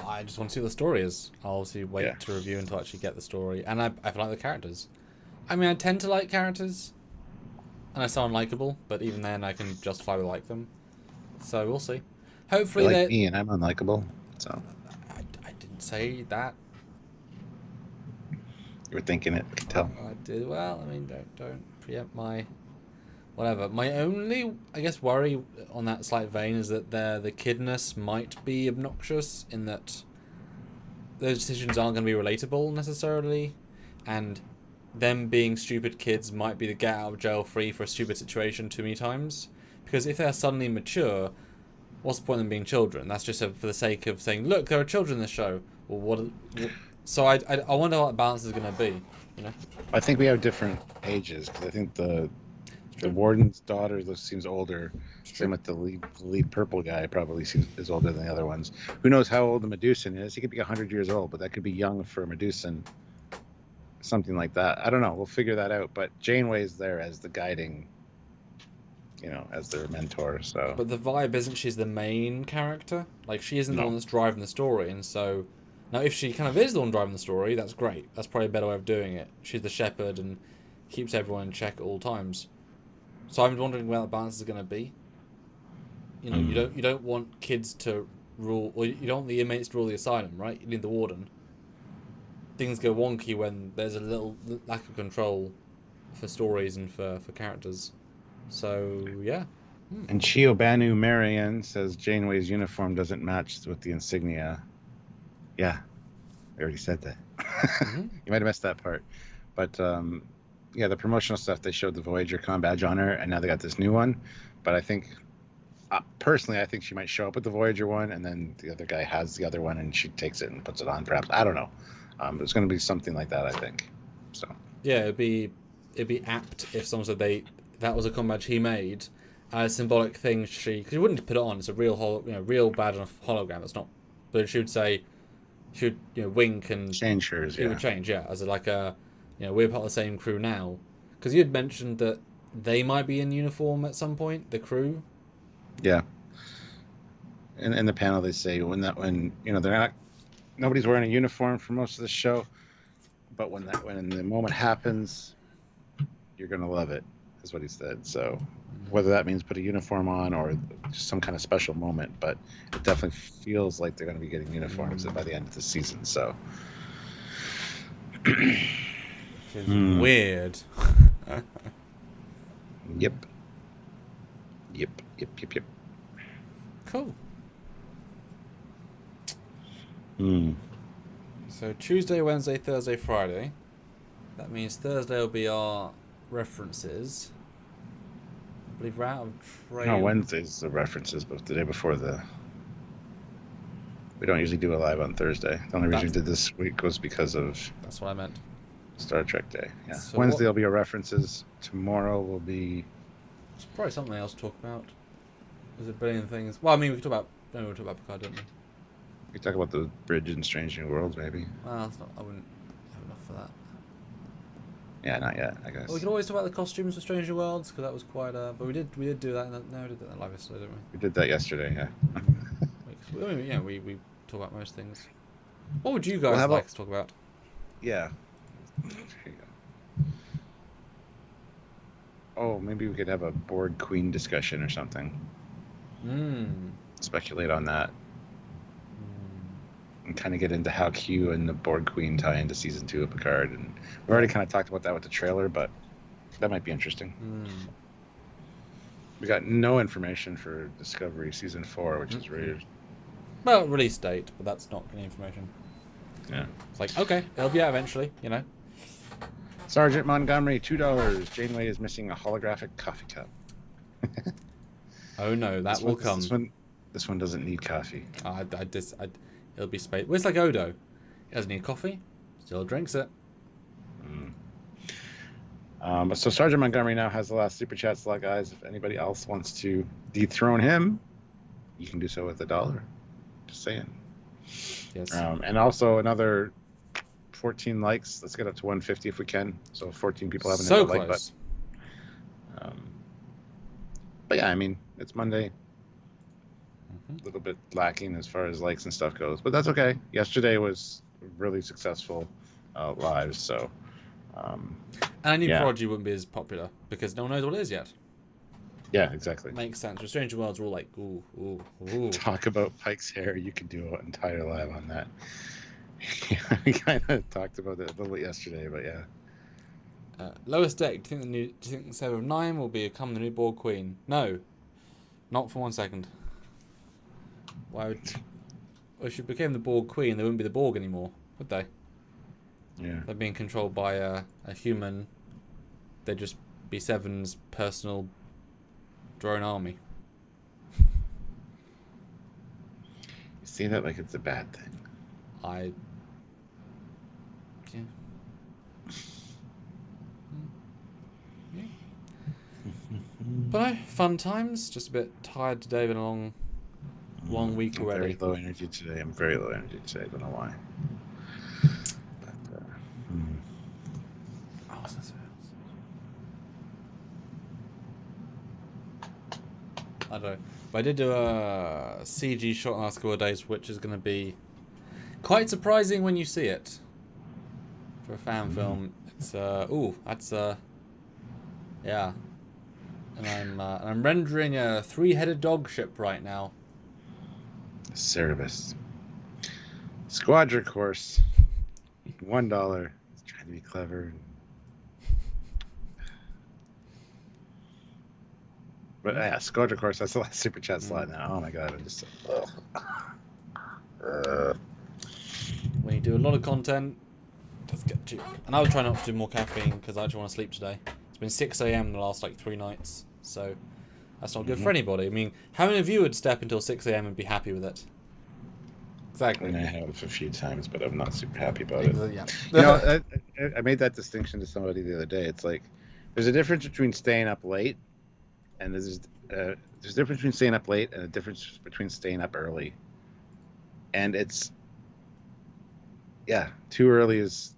I just want to see what the story is. I'll obviously wait to review until I actually get the story. And I like the characters. I mean, I tend to like characters, and I sound unlikable, but even then I can justify we like them. So we'll see. Hopefully they like me, and I'm unlikable. So I didn't say that. You were thinking it. I can tell. I did. Well, I mean, don't preempt my whatever. My only, I guess, worry on that slight vein is that the kidness might be obnoxious, in that those decisions aren't going to be relatable necessarily, and them being stupid kids might be the get out of jail free for a stupid situation too many times. Because if they're suddenly mature, what's the point of them being children? That's just for the sake of saying, look, there are children in this show. Well, what so I wonder what the balance is going to be. You know, I think we have different ages, because I think the warden's daughter seems older. Same with the lead purple guy, probably is older than the other ones. Who knows how old the Medusan is? He could be 100 years old, but that could be young for a Medusan. Something like that. I don't know. We'll figure that out. But Janeway's there as the guiding, as their mentor. So. But the vibe isn't she's the main character. Like, she isn't the one that's driving the story, and so now if she kind of is the one driving the story, that's great. That's probably a better way of doing it. She's the shepherd and keeps everyone in check at all times. So I'm wondering where that balance is going to be. You don't want kids to rule, or you don't want the inmates to rule the asylum, right? You need the warden. Things go wonky when there's a little lack of control for stories and for characters. So, yeah. And Chiobanu Marian says Janeway's uniform doesn't match with the insignia. Yeah, I already said that. You might have missed that part. But, yeah, the promotional stuff, they showed the Voyager com badge on her, and now they got this new one. But I think, personally, I think she might show up with the Voyager one, and then the other guy has the other one, and she takes it and puts it on, perhaps. I don't know. It's going to be something like that, I think. So. Yeah, it'd be apt if someone said that was a com badge he made, a symbolic thing. Because you wouldn't put it on. It's a real real bad enough hologram. It's not. But she would say, she would wink and change hers. It would change, as we're part of the same crew now. Because you had mentioned that they might be in uniform at some point, the crew. Yeah. In the panel, they say when they're not. Nobody's wearing a uniform for most of the show, but when the moment happens, you're gonna love it, is what he said. So, whether that means put a uniform on or just some kind of special moment, but it definitely feels like they're gonna be getting uniforms by the end of the season. So, it's weird. Yep. Cool. So Tuesday, Wednesday, Thursday, Friday. That means Thursday will be our references. I believe we're out of trail. No, Wednesday's the references, but the day before we don't usually do a live on Thursday. The only reason we did this week was because of. That's what I meant. Star Trek Day. Yeah. So Wednesday will be our references. Tomorrow will be. It's probably something else to talk about. There's a billion things. Well, I mean, we talk about Picard, don't we? We talk about the bridge in Strange New Worlds, maybe. Well, I wouldn't have enough for that. Yeah, not yet, I guess. Well, we can always talk about the costumes for Strange New Worlds, because that was quite. But we did do that. We did that live yesterday, didn't we? We did that yesterday, yeah. We talk about most things. What would you guys like to talk about? Yeah. Here you go. Oh, maybe we could have a Borg Queen discussion or something. Speculate on that. And kind of get into how Q and the Borg Queen tie into season 2 of Picard. And we already kind of talked about that with the trailer, but that might be interesting. We got no information for Discovery season 4, which is weird. Well, release date, but that's not any information. Yeah. It's like, okay, it'll be out eventually, Sergeant Montgomery, $2. Janeway is missing a holographic coffee cup. Oh no, that will come. This one doesn't need coffee. It'll be space. Well, it's like Odo. He doesn't need coffee. Still drinks it. So Sergeant Montgomery now has the last super chat slot, guys. If anybody else wants to dethrone him, you can do so with $1. Just saying. Yes. And also another 14 likes. Let's get up to 150 if we can. So 14 people haven't hit the like button. But yeah, I mean, it's Monday. A little bit lacking as far as likes and stuff goes, but that's okay. Yesterday was really successful live, so. And I knew Prodigy wouldn't be as popular because no one knows what it is yet. Yeah, exactly. Makes sense. With Stranger Worlds, we're all like, ooh. Talk about Pike's hair. You could do an entire live on that. We kind of talked about it a little bit yesterday, but yeah. Lowest deck. Do you think the 7 of 9 will become the new Borg Queen? No, not for 1 second. Why would? Well, if she became the Borg Queen, they wouldn't be the Borg anymore, would they? Yeah. They're being controlled by a human. They'd just be Seven's personal drone army. You see that like it's a bad thing. Yeah. But no, fun times. Just a bit tired today. Been a long week already. I'm very low energy today. I don't know why. But, I don't know. But I did do a CG shot in the last couple of days, which is going to be quite surprising when you see it. For a fan film, it's yeah. And I'm rendering a 3-headed dog ship right now. Cerebus. Squadra course. $1. It's trying to be clever. But yeah, Squadra course. That's the last super chat slot now. Oh my god, I'm just. When you do a lot of content, let's get to. And I was trying not to do more caffeine because I actually want to sleep today. It's been 6 a.m. the last 3 nights, so that's not good for anybody. I mean, how many of you would step until 6 a.m. and be happy with it? Exactly. And I have a few times, but I'm not super happy about it. Yeah. You know, I made that distinction to somebody the other day. It's like there's a difference between staying up late, and there's a difference between staying up late and a difference between staying up early. And it's too early is.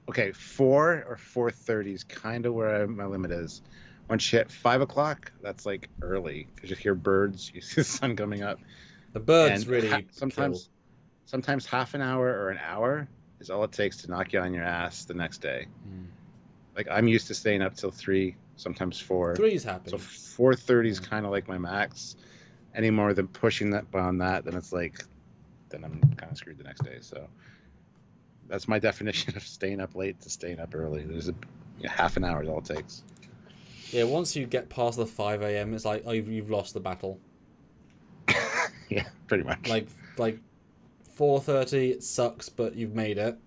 Okay, 4 or 4:30 is kind of where my limit is. Once you hit 5 o'clock, that's like early because you hear birds, you see the sun coming up. The birds really sometimes half an hour or an hour is all it takes to knock you on your ass the next day. Like I'm used to staying up till 3, sometimes 4. 3 is happy. So 4:30 is kind of like my max. Any more than pushing that beyond that, then it's like, then I'm kind of screwed the next day. So. That's my definition of staying up late to staying up early. There's half an hour is all it takes. Yeah, once you get past the 5 a.m., it's like, oh, you've lost the battle. Yeah, pretty much. Like 4:30, it sucks, but you've made it.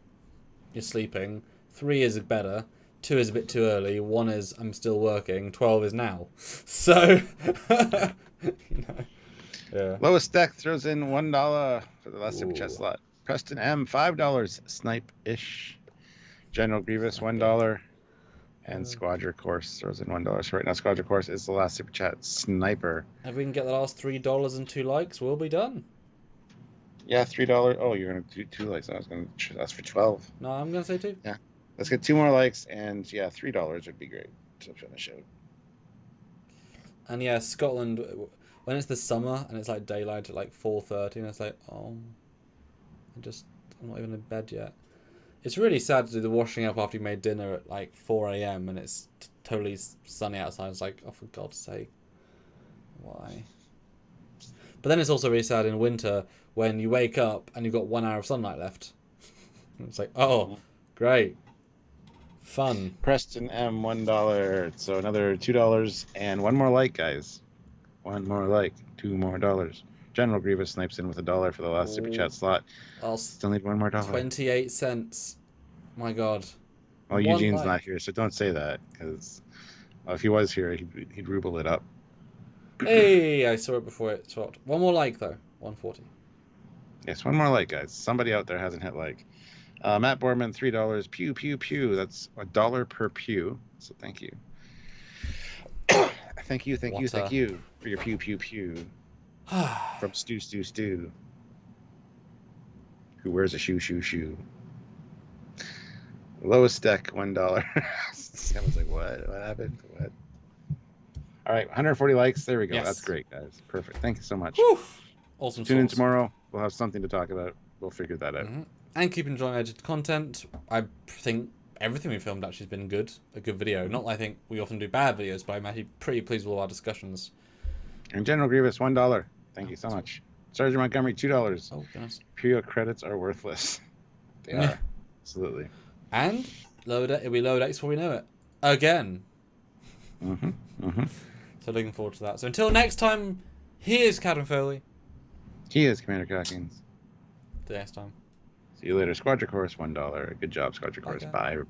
You're sleeping. 3 is better. 2 is a bit too early. 1 is I'm still working. 12 is now. So, yeah. Lowest deck throws in $1 for the last super chat slot. Preston M, $5. Snipe-ish. General Grievous, $1. And Squadra Course throws in $1. So right now, Squadra Course is the last super chat. Sniper. If we can get the last $3 and 2 likes, we'll be done. Yeah, $3. Oh, you're going to do 2 likes. I was going to ask for 12. No, I'm going to say 2. Yeah. Let's get 2 more likes. And yeah, $3 would be great to finish out. And yeah, Scotland, when it's the summer and it's like daylight at 4:30, and it's like, oh. I'm not even in bed yet. It's really sad to do the washing up after you made dinner at 4 a.m. and it's totally sunny outside. It's like, oh, for God's sake, why? But then it's also really sad in winter when you wake up and you've got 1 hour of sunlight left. It's like, oh, great, fun. Preston M, $1. So another $2 and 1 more like, guys. 1 more like, $2 more. General Grievous snipes in with $1 for the last super chat slot. I'll still need $1 more. 28 cents. My God. Well, One Eugene's like. not here, so don't say that, because if he was here, he'd ruble it up. Hey, I saw it before it swapped. One more like though. 140. Yes, one more like, guys. Somebody out there hasn't hit like. Matt Borman, $3. Pew pew pew. That's $1 per pew. So thank you. Thank you for your pew pew pew. From Stew, who wears a shoe. Lowest deck, $1. Sam was like, what? What happened? What? All right, 140 likes. There we go. Yes. That's great, guys. Perfect. Thank you so much. Whew. Awesome. Tune in tomorrow. We'll have something to talk about. We'll figure that out. And keep enjoying edited content. I think everything we filmed actually has been good. A good video. Not that I think we often do bad videos, but I'm actually pretty pleased with all our discussions. And General Grievous, $1. Thank you so much. Sergeant Montgomery, $2. Oh, goodness. Imperial credits are worthless. They are. Absolutely. And it'll be low decks before we know it. Again. So looking forward to that. So until next time, here's Captain Foley. He is Commander Cockings. Till next time. See you later. Squadra Course, $1. Good job, Squadra Course. Okay. Bye, everybody.